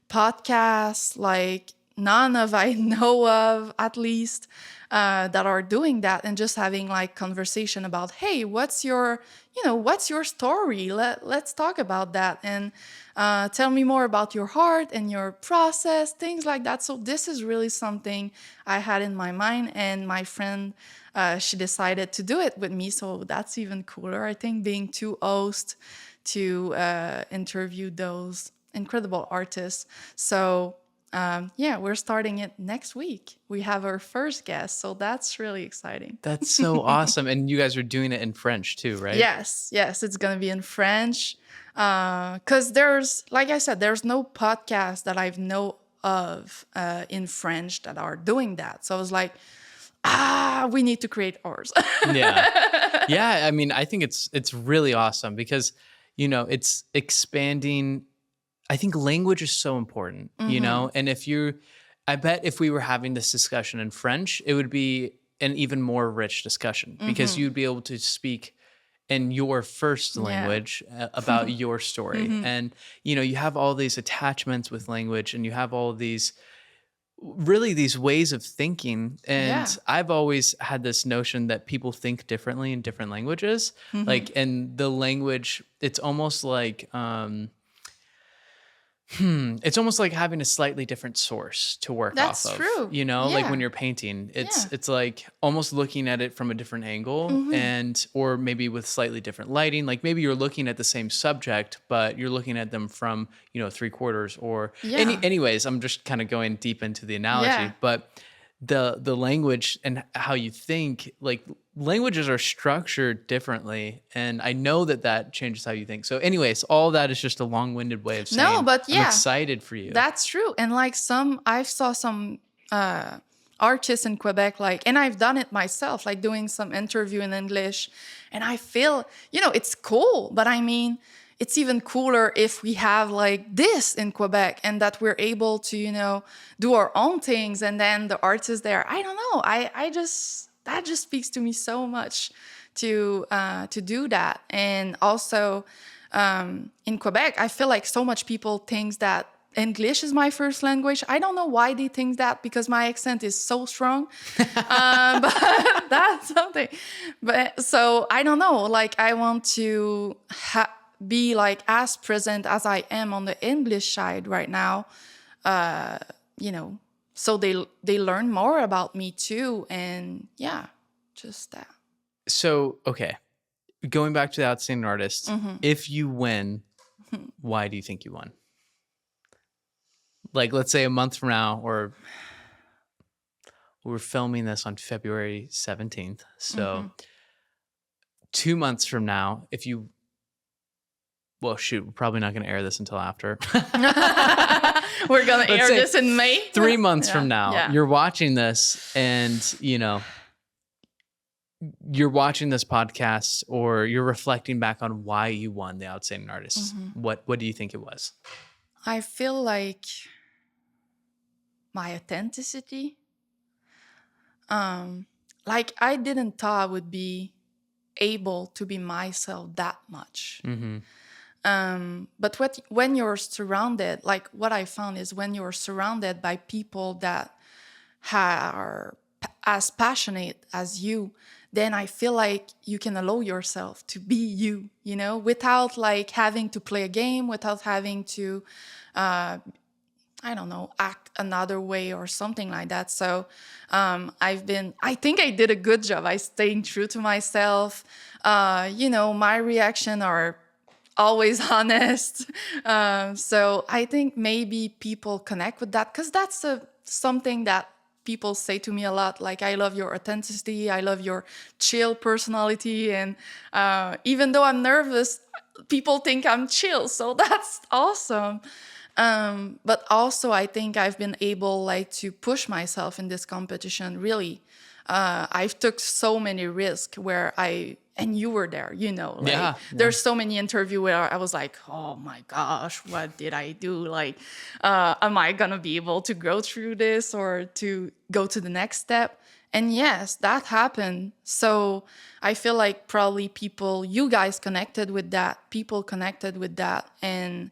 podcasts, like none of I know of, at least, that are doing that and just having like conversation about, hey, what's your story? Let's talk about that, and tell me more about your heart and your process, things like that. So this is really something I had in my mind, and my friend, she decided to do it with me. So that's even cooler, I think, being two hosts to interview those incredible artists. So yeah, we're starting it next week. We have our first guest, so that's really exciting. That's so awesome. And you guys are doing it in French too, right? Yes, it's going to be in French. Because there's, like I said, there's no podcast that I've know of in French that are doing that. So I was like, we need to create ours. Yeah. I mean, I think it's really awesome because, it's expanding. I think language is so important, and I bet if we were having this discussion in French, it would be an even more rich discussion because you'd be able to speak in your first language about your story. And, you have all these attachments with language, and you have all these ways of thinking. And I've always had this notion that people think differently in different languages. Like, and the language, it's almost like, it's almost like having a slightly different source to work That's off of. true. Like when you're painting, it's like almost looking at it from a different angle, or maybe with slightly different lighting. Like maybe you're looking at the same subject, but you're looking at them from, 3/4 or anyways, I'm just kind of going deep into the analogy, but the language and how you think, like languages are structured differently, and I know that changes how you think. So anyways, all that is just a long-winded way of saying, but I'm excited for you. That's true. And like I saw some artists in Quebec, and I've done it myself, like doing some interview in English, and I feel, it's cool, but I mean, it's even cooler if we have like this in Quebec, and that we're able to, do our own things, and then the artists there, I don't know, that just speaks to me so much to do that. And also in Quebec, I feel like so much people think that English is my first language. I don't know why they think that, because my accent is so strong. But that's something. But so I don't know. Like I want to be like as present as I am on the English side right now. So they learn more about me too, and just that. So okay, going back to the outstanding artist, if you win, why do you think you won? Like, let's say a month from now, or we're filming this on February 17th. So 2 months from now, we're probably not going to air this until after. We're going to air this in May. 3 months from now, you're watching this, and, you're watching this podcast, or you're reflecting back on why you won the outstanding artist. What do you think it was? I feel like my authenticity. Like I didn't thought I would be able to be myself that much. But when you're surrounded, like what I found is when you're surrounded by people that are as passionate as you, then I feel like you can allow yourself to be you, without like having to play a game, without having to, I don't know, act another way or something like that. So I think I did a good job. I staying true to myself. My reaction are always honest. So I think maybe people connect with that, because that's something that people say to me a lot. Like, I love your authenticity. I love your chill personality. And even though I'm nervous, people think I'm chill. So that's awesome. But also I think I've been able like to push myself in this competition. Really, I've took so many risks where and you were there, like Yeah. there's so many interviews where I was like, oh my gosh, what did I do? Like, am I gonna be able to go through this or to go to the next step? And yes, that happened. So I feel like probably you guys connected with that, people connected with that, and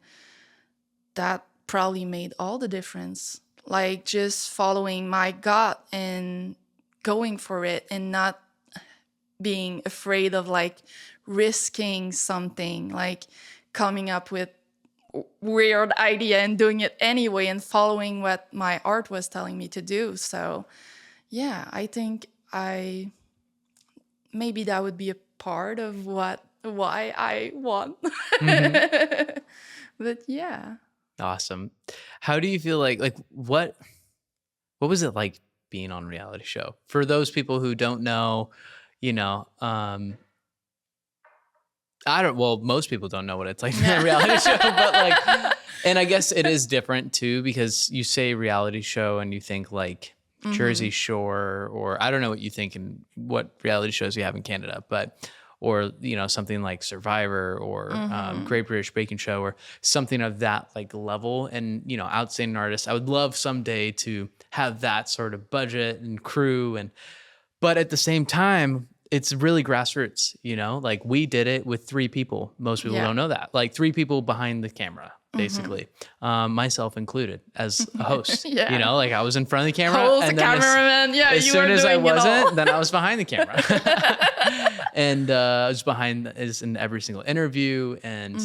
that probably made all the difference. Like just following my gut and going for it and not being afraid of like risking something, like coming up with weird idea and doing it anyway and following what my art was telling me to do. So yeah, I think maybe that would be a part of why I won. But yeah. Awesome. How do you feel like what was it like being on a reality show? For those people who don't know, most people don't know what it's like to be on a reality show, but like, and I guess it is different too, because you say reality show and you think like Jersey Shore, or I don't know what you think and what reality shows you have in Canada, or something like Survivor or Great British Baking Show or something of that like level. And outstanding artists, I would love someday to have that sort of budget and crew, but at the same time, it's really grassroots. Like we did it with 3 people. Most people don't know that, like 3 people behind the camera, basically, myself incled as a host. Like I was in front of the camera, Host, and the then cameraman. as soon as I wasn't, then I was behind the camera. And I was behind is in every single interview, and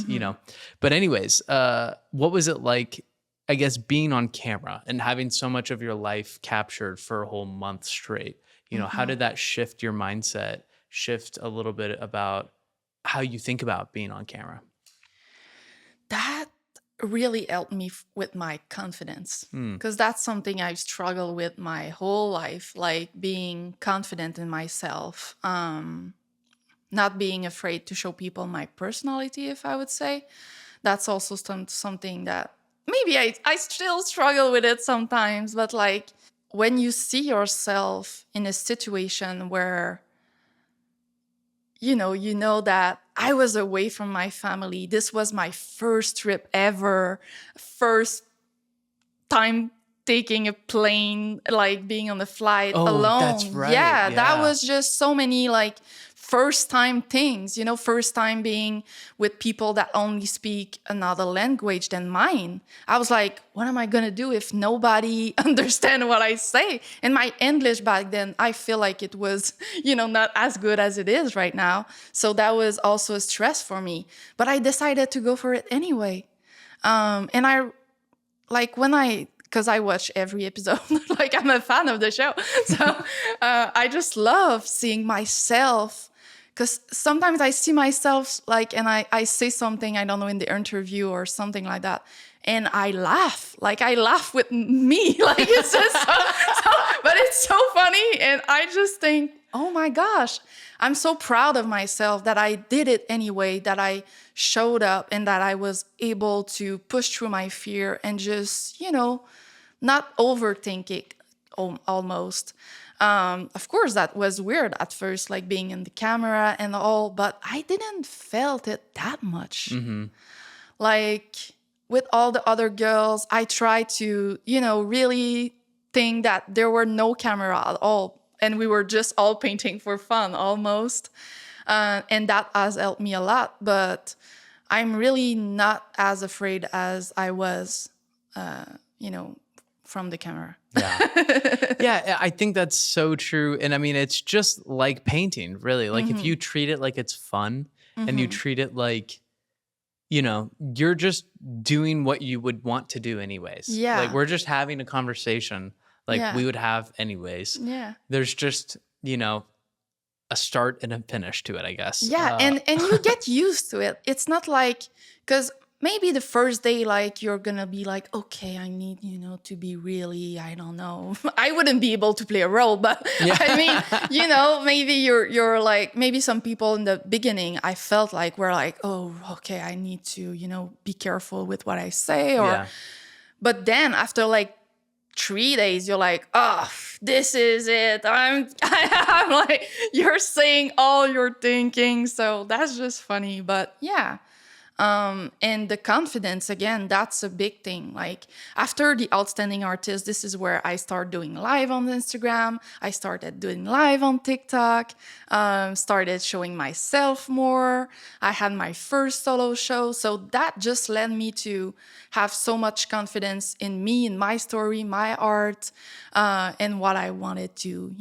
but anyways, what was it like, I guess, being on camera and having so much of your life captured for a whole month straight? How did that shift your mindset, shift a little bit about how you think about being on camera? That really helped me with my confidence, because that's something I've struggled with my whole life, like being confident in myself, not being afraid to show people my personality, if I would say. That's also something that maybe I still struggle with it sometimes, but like when you see yourself in a situation where you know that I was away from my family. This was my first trip ever, first time taking a plane, like being on a flight alone. That's right. Yeah, that was just so many like first time things, first time being with people that only speak another language than mine. I was like, what am I going to do if nobody understands what I say? And my English back then, I feel like it was, not as good as it is right now. So that was also a stress for me. But I decided to go for it anyway. And I, like because I watch every episode, like I'm a fan of the show. So I just love seeing myself. Because sometimes I see myself like, and I say something, I don't know, in the interview or something like that. And I laugh, like I laugh with me. Like it's just but it's so funny. And I just think, oh my gosh, I'm so proud of myself that I did it anyway, that I showed up and that I was able to push through my fear and just, not overthink it almost. Of course, that was weird at first, like being in the camera and all, but I didn't felt it that much. Like with all the other girls, I tried to, really think that there were no camera at all. And we were just all painting for fun almost. And that has helped me a lot. But I'm really not as afraid as I was, from the camera. Yeah, I think that's so true. And I mean, it's just like painting, really. Like if you treat it like it's fun and you treat it like, you're just doing what you would want to do anyways. Yeah. Like we're just having a conversation like we would have anyways. Yeah. There's just, a start and a finish to it, I guess. Yeah, and you get used to it. It's not like, because maybe the first day, like you're gonna be like, okay, I need, to be really, I don't know. I wouldn't be able to play a role, but Yeah. I mean, maybe you're like, maybe some people in the beginning, I felt like we're like, oh, okay, I need to, be careful with what I say, Yeah. but then after like 3 days, you're like, oh, this is it. I'm like, you're saying all you're thinking. So that's just funny. But yeah. And the confidence, again, that's a big thing. Like after the Outstanding Artist, this is where I start doing live on Instagram. I started doing live on TikTok, started showing myself more. I had my first solo show. So that just led me to have so much confidence in me, in my story, my art, and what I wanted to,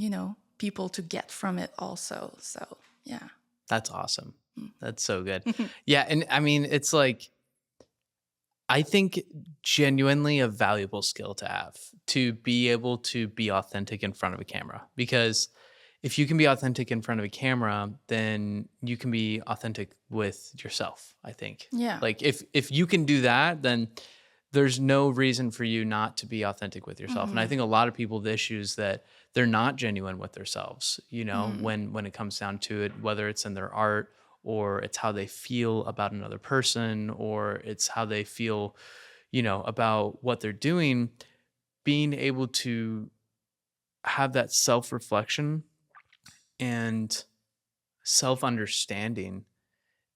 people to get from it also. So yeah. That's awesome. That's so good. Yeah. And I mean, it's like, I think genuinely a valuable skill to have, to be able to be authentic in front of a camera. Because if you can be authentic in front of a camera, then you can be authentic with yourself, I think. Yeah. Like if you can do that, then there's no reason for you not to be authentic with yourself. And I think a lot of people, the issue is that they're not genuine with themselves, when it comes down to it, whether it's in their art, or it's how they feel about another person, or it's how they feel, about what they're doing. Being able to have that self-reflection and self-understanding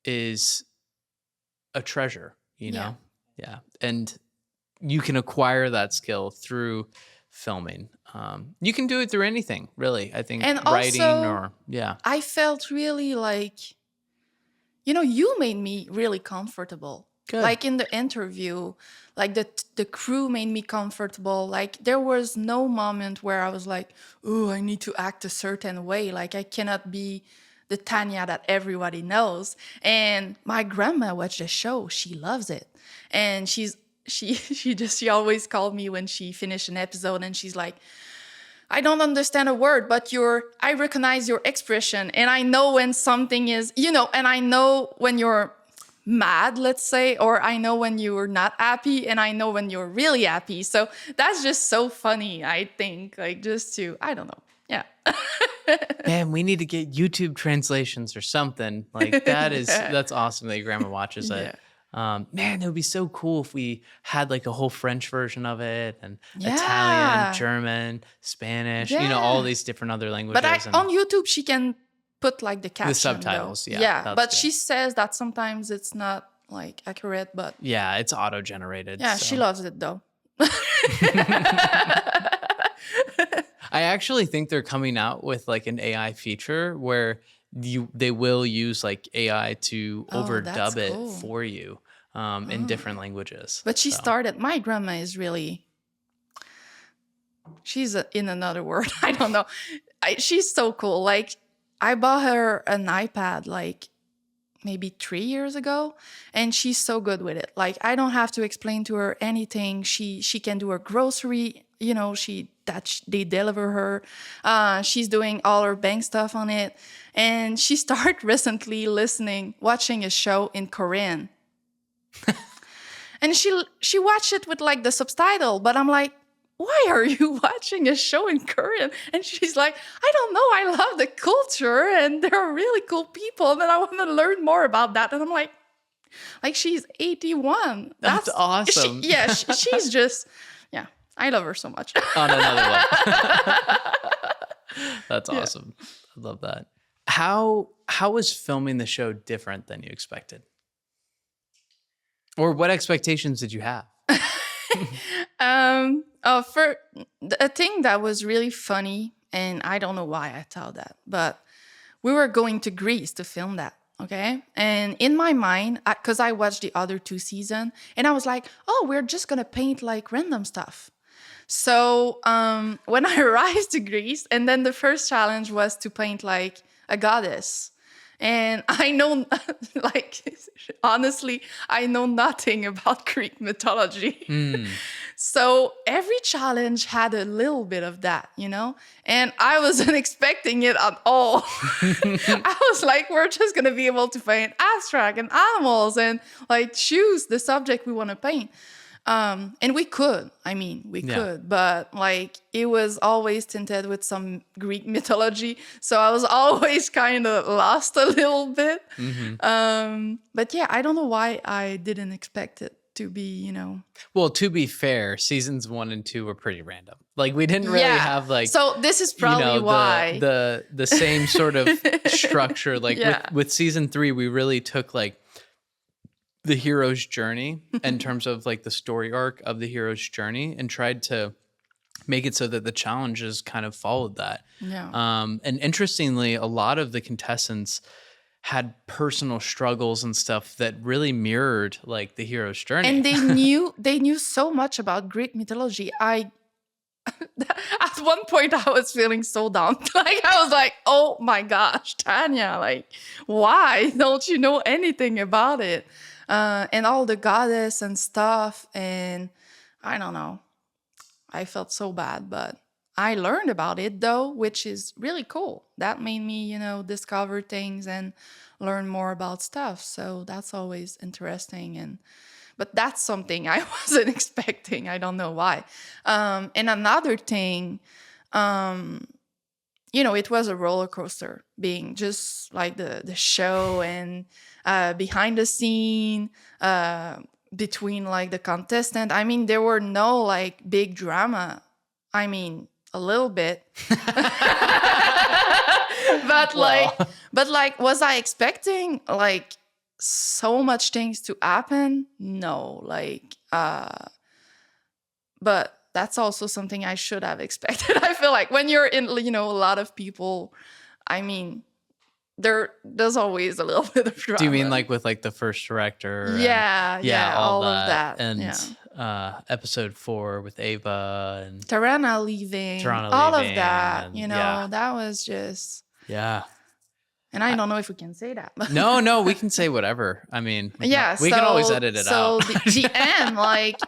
is a treasure, Yeah. Yeah. And you can acquire that skill through filming. You can do it through anything, really. I think And writing also, yeah. I felt really like, you made me really comfortable. Good. Like in the interview, like the crew made me comfortable. Like there was no moment where I was like, oh, I need to act a certain way. Like I cannot be the Tanya that everybody knows. And my grandma watched the show. She loves it. And she always called me when she finished an episode, and she's like, I don't understand a word, but I recognize your expression, and I know when something is, and I know when you're mad, let's say, or I know when you're not happy, and I know when you're really happy. So that's just so funny, I think, like just to, I don't know. Yeah. Man, we need to get YouTube translations or something. Like that's awesome that your grandma watches it. Yeah. Man, it would be so cool if we had like a whole French version of it, and Yeah. Italian, German, Spanish, Yeah. all these different other languages. But on YouTube, she can put like the caption, subtitles, though. yeah, But good. she says that sometimes it's not like accurate, but Yeah, it's auto-generated. yeah, so. she loves it though. I actually think they're coming out with like an AI feature where they will use like AI to overdub it cool. for you in different languages. But she started, my grandma is really, she's in another world. I don't know. She's so cool. Like I bought her an iPad like maybe 3 years ago, and she's so good with it. Like I don't have to explain to her anything. She can do her grocery, they deliver her. She's doing all her bank stuff on it. And she started recently watching a show in Korean. And she watched it with like the subtitle, but I'm like, why are you watching a show in Korean? And she's like, I don't know. I love the culture and there are really cool people and I want to learn more about that. And I'm like she's 81. That's awesome. She's just, yeah, I love her so much. On another level. That's awesome. I love that. How was filming the show different than you expected? Or what expectations did you have? For a thing that was really funny, and I don't know why I thought that, but we were going to Greece to film that, okay? And in my mind, because I watched the other 2 seasons, and I was like, oh, we're just gonna paint like random stuff. So when I arrived to Greece, and then the first challenge was to paint like a goddess. And I know, honestly, I know nothing about Greek mythology. So every challenge had a little bit of that, you know? And I wasn't expecting it at all. I was like, we're just going to be able to paint abstract and animals and like choose the subject we want to paint. And we could, we could, but like it was always tinted with some Greek mythology. So I was always kind of lost a little bit. But yeah, I don't know why I didn't expect it to be, you know. Well, to be fair, seasons 1 and 2 were pretty random. Like we didn't really have like, so this is probably why the same sort of structure. Like with season 3, we really took like the hero's journey in terms of like the story arc of the hero's journey and tried to make it so that the challenges kind of followed that. And interestingly, a lot of the contestants had personal struggles and stuff that really mirrored like the hero's journey. And they knew so much about Greek mythology. At one point I was feeling so down. Like I was like, oh my gosh, Tanya, like why don't you know anything about it? And all the goddess and stuff. And I don't know. I felt so bad, but I learned about it though, which is really cool. That made me, you know, discover things and learn more about stuff. So that's always interesting. But that's something I wasn't expecting. I don't know why. And another thing, you know, it was a roller coaster being just like the show and behind the scene, between like the contestant. I mean, there were no like big drama. I mean, a little bit. but like, was I expecting like so much things to happen? No, like, but that's also something I should have expected. I feel like when you're in, you know, a lot of people, I mean, there's always a little bit of drama. Do you mean like with like the first director? Yeah, all of that. And episode 4 with Ava and Tarana leaving, all of that, and, you know, that was just... Yeah. And I don't know if we can say that. No, we can say whatever. I mean, we can always edit it out. So the end,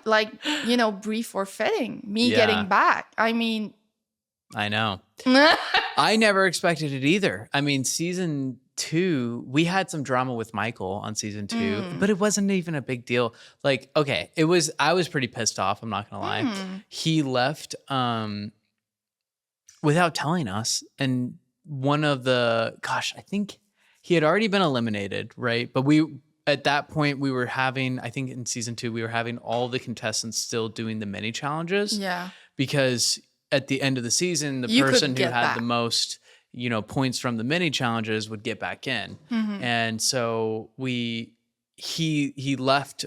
like, you know, brief or fitting, me getting back. I mean... I know. I never expected it either. I mean, season 2, we had some drama with Michael on season 2, but it wasn't even a big deal. Like, okay, I was pretty pissed off. I'm not going to lie. He left without telling us. And I think he had already been eliminated, right? But at that point we were having, I think in season 2, we were having all the contestants still doing the mini challenges. Yeah. Because at the end of the season, the person who had the most, you know, points from the mini challenges would get back in. And so he left,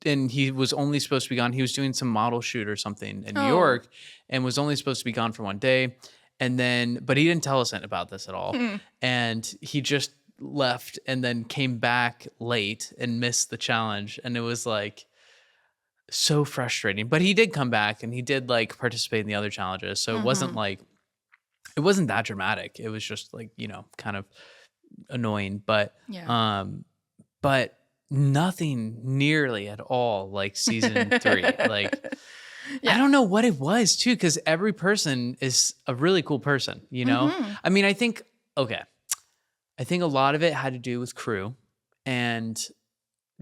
and he was only supposed to be gone. He was doing some model shoot or something in New York and was only supposed to be gone for one day. And then, but he didn't tell us about this at all. And he just left and then came back late and missed the challenge. And it was like, so frustrating. But he did come back and he did like participate in the other challenges. So it wasn't that dramatic. It was just like, you know, kind of annoying, but nothing nearly at all like season 3. Like, I don't know what it was too, because every person is a really cool person, you know? I mean, I think a lot of it had to do with crew and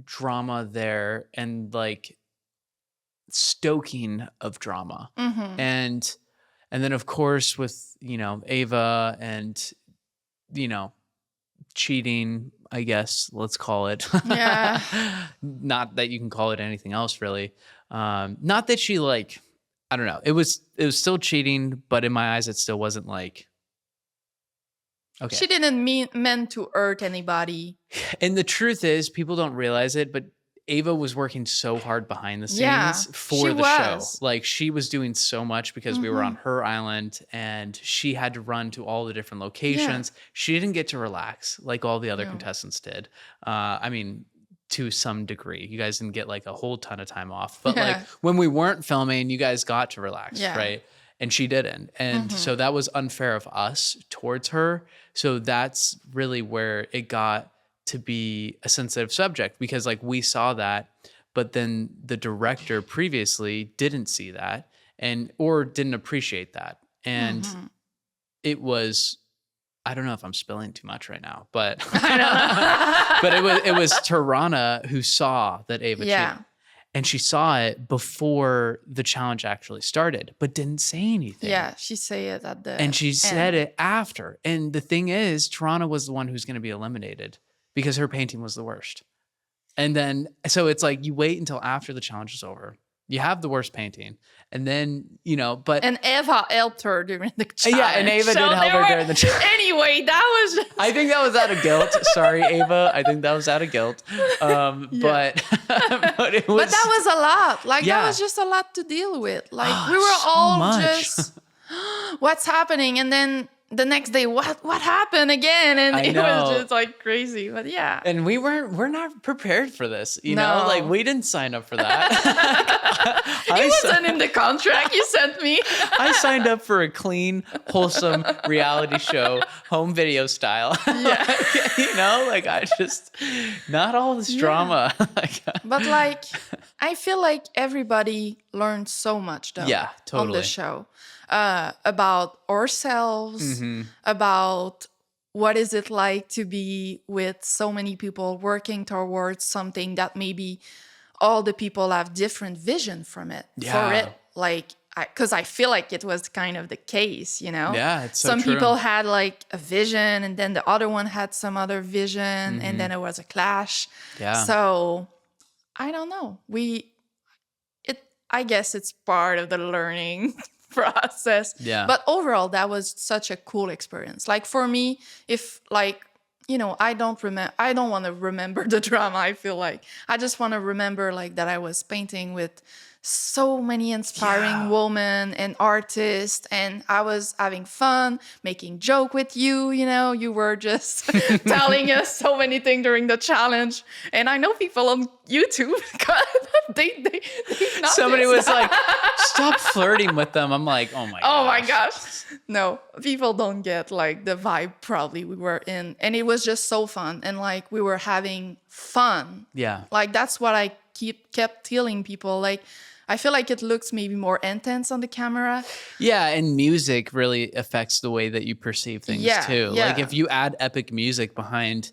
drama there and like stoking of drama. And then of course with, you know, Ava and, you know, cheating, I guess, let's call it. Not that you can call it anything else really. Not that she like, I don't know. It was still cheating, but in my eyes, it still wasn't like, okay. She didn't meant to hurt anybody. And the truth is, people don't realize it, but Ava was working so hard behind the scenes for the show. Like she was doing so much because we were on her island and she had to run to all the different locations. She didn't get to relax like all the other contestants did. I mean, to some degree, you guys didn't get like a whole ton of time off, but like when we weren't filming, you guys got to relax, right? And she didn't. And so that was unfair of us towards her. So that's really where it got to be a sensitive subject, because like we saw that, but then the director previously didn't see that or didn't appreciate that. And it was, I don't know if I'm spilling too much right now, but but it was Tarana who saw that Ava cheated. And she saw it before the challenge actually started, but didn't say anything. Yeah, she said it at the And she end. said it after. And the thing is, Tarana was the one who's going to be eliminated because her painting was the worst. And then, so it's like you wait until after the challenge is over. You have the worst painting. And then, but... And Eva helped her during the challenge. Yeah, and Ava did help her during the challenge. Anyway, that was just... I think that was out of guilt. Sorry, Ava. I think that was out of guilt. But it was... But that was a lot. Like, that was just a lot to deal with. Like, we were all just, what's happening? And then the next day, what happened again? And it was just like crazy. But yeah. And we're not prepared for this. You know, like we didn't sign up for that. It wasn't in the contract you sent me. I signed up for a clean, wholesome reality show, home video style. Yeah. I just, not all this drama. But I feel like everybody learned so much though. Yeah, totally. On the show. About ourselves, about what is it like to be with so many people working towards something that maybe all the people have different vision for it. Because I feel like it was kind of the case, Yeah, it's so some true. people had like a vision, and then the other one had some other vision, and then it was a clash. Yeah. So I don't know. I guess it's part of the learning process. Yeah. But overall, that was such a cool experience. Like for me, if I don't want to remember the drama. I feel like I just want to remember that I was painting with so many inspiring women and artists, and I was having fun making joke with you. You were just telling us so many things during the challenge, and I know people on YouTube they somebody was like, stop flirting with them. I'm like, oh my gosh. Oh my gosh. No, people don't get the vibe probably we were in, and it was just so fun, and we were having fun. Yeah. That's what I kept telling people. I feel like it looks maybe more intense on the camera. Yeah, and music really affects the way that you perceive things too. Yeah. Like if you add epic music behind,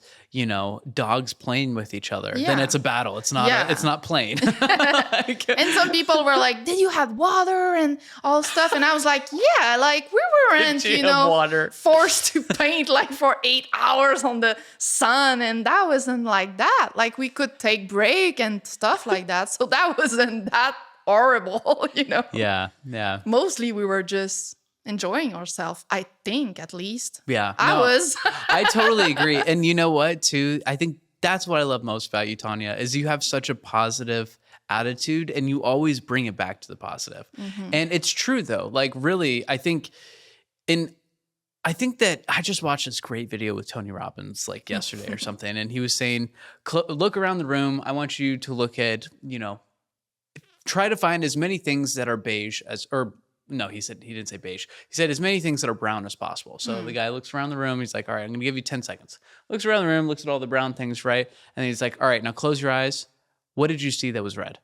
dogs playing with each other, then it's a battle. It's not it's not playing. And some people were like, "Did you have water and all stuff?" And I was like, "Yeah, we weren't, water? forced to paint for 8 hours on the sun, and that wasn't like that. We could take break and stuff like that. So that wasn't that horrible, Yeah. Mostly we were just enjoying ourselves, I think, at least. Yeah. I was. I totally agree. And you know what, too? I think that's what I love most about you, Tanya, is you have such a positive attitude and you always bring it back to the positive. And it's true, though. Really, I think that I just watched this great video with Tony Robbins yesterday or something. And he was saying, look around the room. I want you to look at, try to find as many things that are beige no, he didn't say beige. He said as many things that are brown as possible. So the guy looks around the room. He's like, all right, I'm going to give you 10 seconds. Looks around the room, looks at all the brown things, right? And he's like, all right, now close your eyes. What did you see that was red?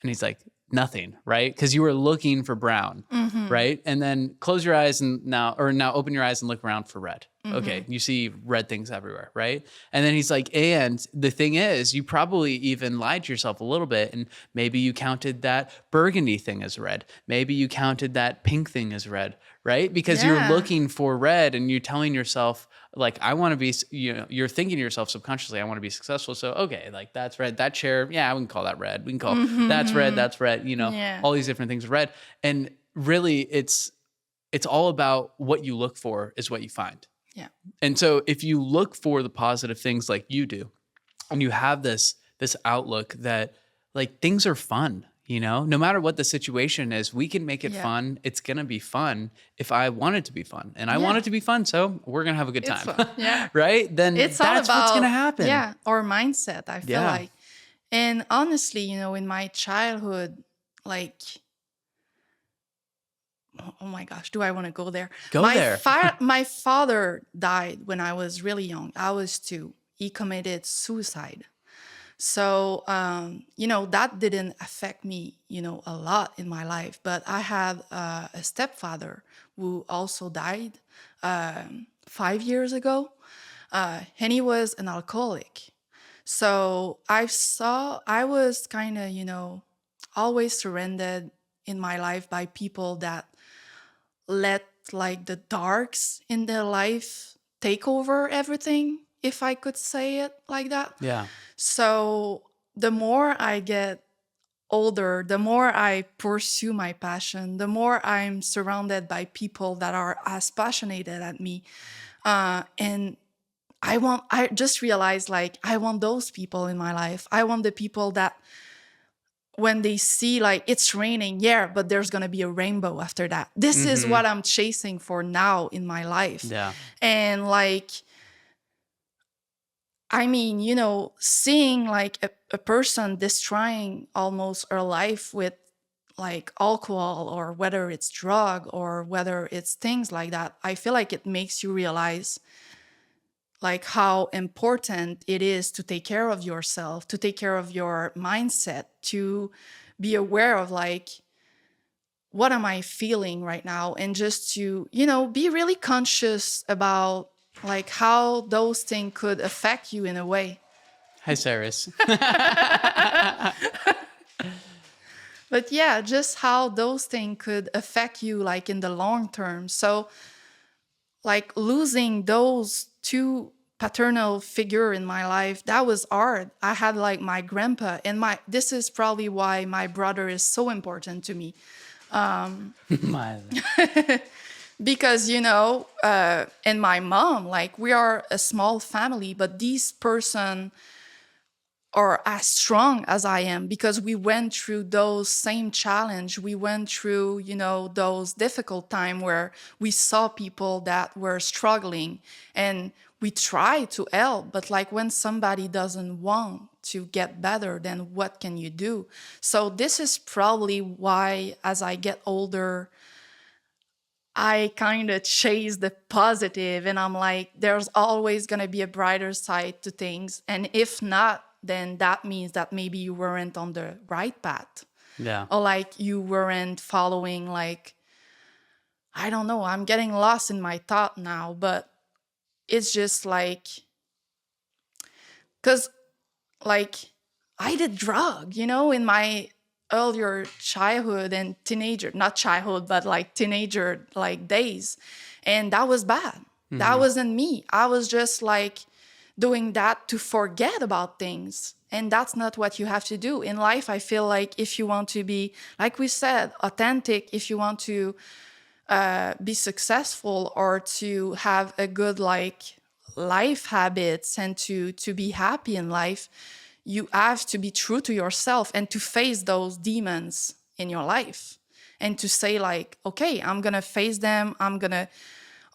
And he's like, nothing, right? Because you were looking for brown, right? And then close your eyes and now open your eyes and look around for red. Okay, you see red things everywhere, right? And then he's like, and the thing is, you probably even lied to yourself a little bit, and maybe you counted that burgundy thing as red. Maybe you counted that pink thing as red, right? Because you're looking for red and you're telling yourself, I want to be, you're thinking to yourself subconsciously, I want to be successful. So, okay, that's red. That chair, we can call that red. We can call that's red, all these different things are red. And really, it's all about what you look for is what you find. Yeah. And so if you look for the positive things like you do, and you have this outlook that things are fun, no matter what the situation is, we can make it fun. It's going to be fun if I want it to be fun, and I want it to be fun. So we're going to have a good time. It's fun. Yeah. Right. Then that's what's going to happen. Yeah. Our mindset, I feel like. And honestly, in my childhood, oh my gosh, do I want to go there? My father died when I was really young. I was 2. He committed suicide. So, that didn't affect me, a lot in my life. But I had a stepfather who also died 5 years ago, and he was an alcoholic. So I was kind of, always surrendered in my life by people that let like the darks in their life take over everything, if I could say it like that. Yeah. So the more I get older, the more I pursue my passion, the more I'm surrounded by people that are as passionate as me. And I just realized like, I want those people in my life. I want the people that when they see like it's raining, yeah, but there's going to be a rainbow after that. This is Mm-hmm. what I'm chasing for now in my life. Yeah. And like, I mean, seeing like a person destroying almost her life with like alcohol, or whether it's drug, or whether it's things like that, I feel like it makes you realize like how important it is to take care of yourself, to take care of your mindset, to be aware of like, what am I feeling right now? And just to, be really conscious about like how those things could affect you in a way. Hi, Cyrus. But yeah, just how those things could affect you like in the long term. So like losing those two paternal figure in my life, that was hard. I had like my grandpa, and this is probably why my brother is so important to me. Milan. Because and my mom, like we are a small family, but these person are as strong as I am, because we went through those same challenge. We went through, those difficult time where we saw people that were struggling, and we try to help. But like when somebody doesn't want to get better, then what can you do? So this is probably why, as I get older, I kind of chase the positive, and I'm like, there's always going to be a brighter side to things. And if not, then that means that maybe you weren't on the right path. Yeah. Or like you weren't following, like, I don't know, I'm getting lost in my thought now, but it's just like, because like I did drug, in my earlier childhood and teenager, not childhood, but like teenager like days. And that was bad. That wasn't me. I was just like doing that to forget about things. And that's not what you have to do in life. I feel like if you want to be, like we said, authentic, if you want to be successful, or to have a good like life habits, and to be happy in life, you have to be true to yourself and to face those demons in your life, and to say like, okay, I'm gonna face them, I'm gonna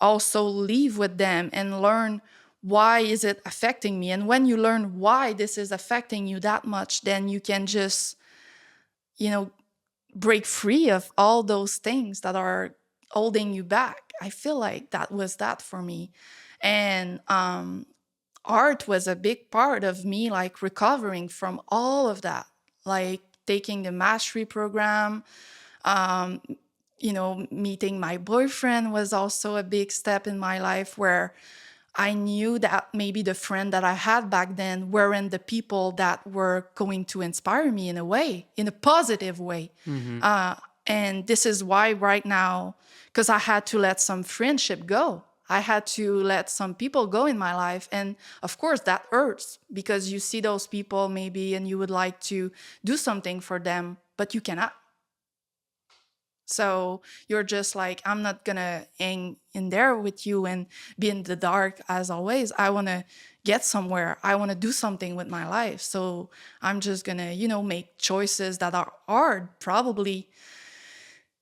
also live with them and learn why is it affecting me. And when you learn why this is affecting you that much, then you can just break free of all those things that are holding you back. I feel like that was that for me. And art was a big part of me, like recovering from all of that, like taking the mastery program. Meeting my boyfriend was also a big step in my life, where I knew that maybe the friend that I had back then weren't the people that were going to inspire me in a way, in a positive way. And this is why right now, because I had to let some friendship go. I had to let some people go in my life. And of course, that hurts, because you see those people maybe and you would like to do something for them, but you cannot. So you're just like, I'm not going to hang in there with you and be in the dark as always. I want to get somewhere. I want to do something with my life. So I'm just going to, make choices that are hard, probably.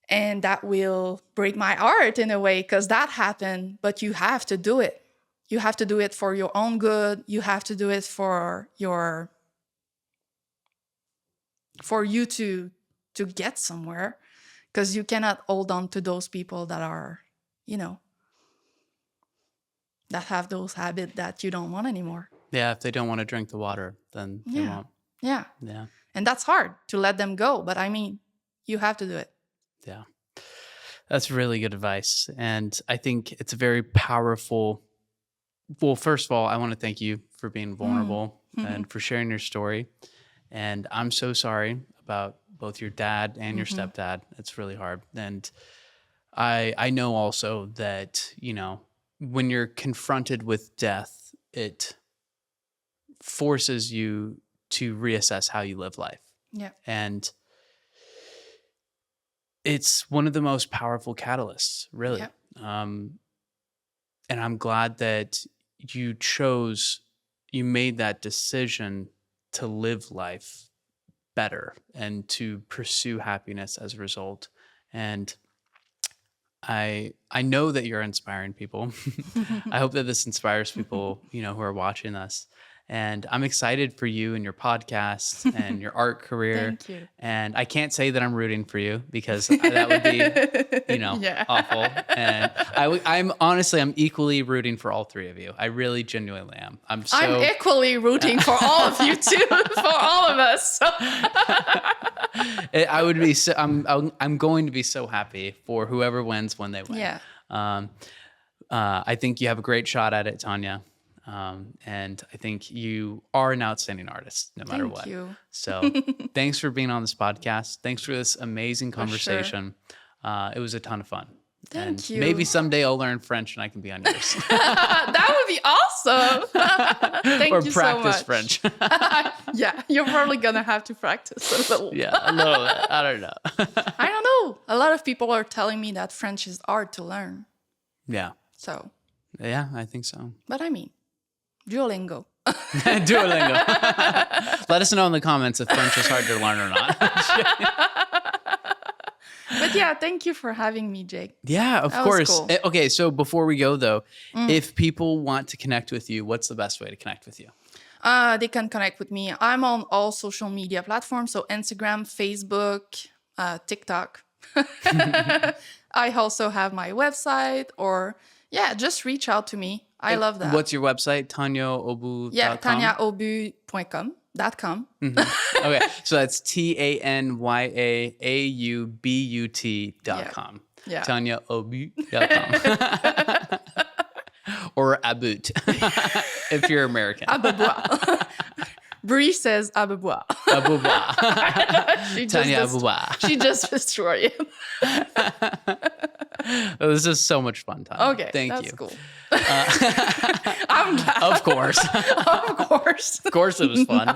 And that will break my heart in a way, because that happened, but you have to do it. You have to do it for your own good. You have to do it for you to get somewhere, because you cannot hold on to those people that are, that have those habits that you don't want anymore. Yeah. If they don't want to drink the water, then they won't. Yeah. Yeah. And that's hard to let them go. But I mean, you have to do it. Yeah. That's really good advice. And I think it's a very powerful. Well, first of all, I want to thank you for being vulnerable and for sharing your story. And I'm so sorry about both your dad and your stepdad. It's really hard. And I know also that, you know, when you're confronted with death, it forces you to reassess how you live life. Yeah. And it's one of the most powerful catalysts, really. Yeah. And I'm glad that you made that decision to live life better and to pursue happiness as a result. And I know that you're inspiring people. I hope that this inspires people, you know, who are watching us. And I'm excited for you and your podcast and your art career. Thank you. And I can't say that I'm rooting for you because that would be, you know, awful. And I'm equally rooting for all three of you. I really genuinely am. I'm equally rooting for all of you too, for all of us. So. I would be so, I'm going to be so happy for whoever wins when they win. Yeah. I think you have a great shot at it, Tanya. And I think you are an outstanding artist no matter what. Thank you. So thanks for being on this podcast. Thanks for this amazing conversation. It was a ton of fun. Thank you. Maybe someday I'll learn French and I can be on yours. That would be awesome. Thank you so much. Or practice French. Yeah, you're probably going to have to practice a little. Yeah, a little bit. I don't know. I don't know. A lot of people are telling me that French is hard to learn. Yeah. So. Yeah, I think so. But I mean, Duolingo. Duolingo. Let us know in the comments if French is hard to learn or not. But yeah, thank you for having me, Jake. Yeah, of That course. was cool. Okay, so before we go though, if people want to connect with you, what's the best way to connect with you? They can connect with me. I'm on all social media platforms, so Instagram, Facebook, TikTok. I also have my website, or just reach out to me. I love that. What's your website? Tanyaaubut.com? Yeah, tanyaaubut.com. Okay, so that's Tanyaaubut.com. Yeah. Tanyaaubut.com. Or Aubut, if you're American. Abubois. Brie says Abubois. Abubois. Tanya Aubut. She just destroyed it. Oh, this is so much fun, Tanya. Okay, Thank that's you. cool. I'm glad. Of course. Of course. Of course it was fun.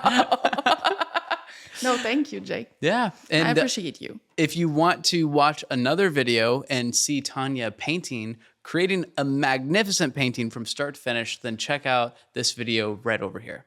No, thank you, Jake. Yeah. And I appreciate you. if you want to watch another video and see Tanya creating a magnificent painting from start to finish, then check out this video right over here.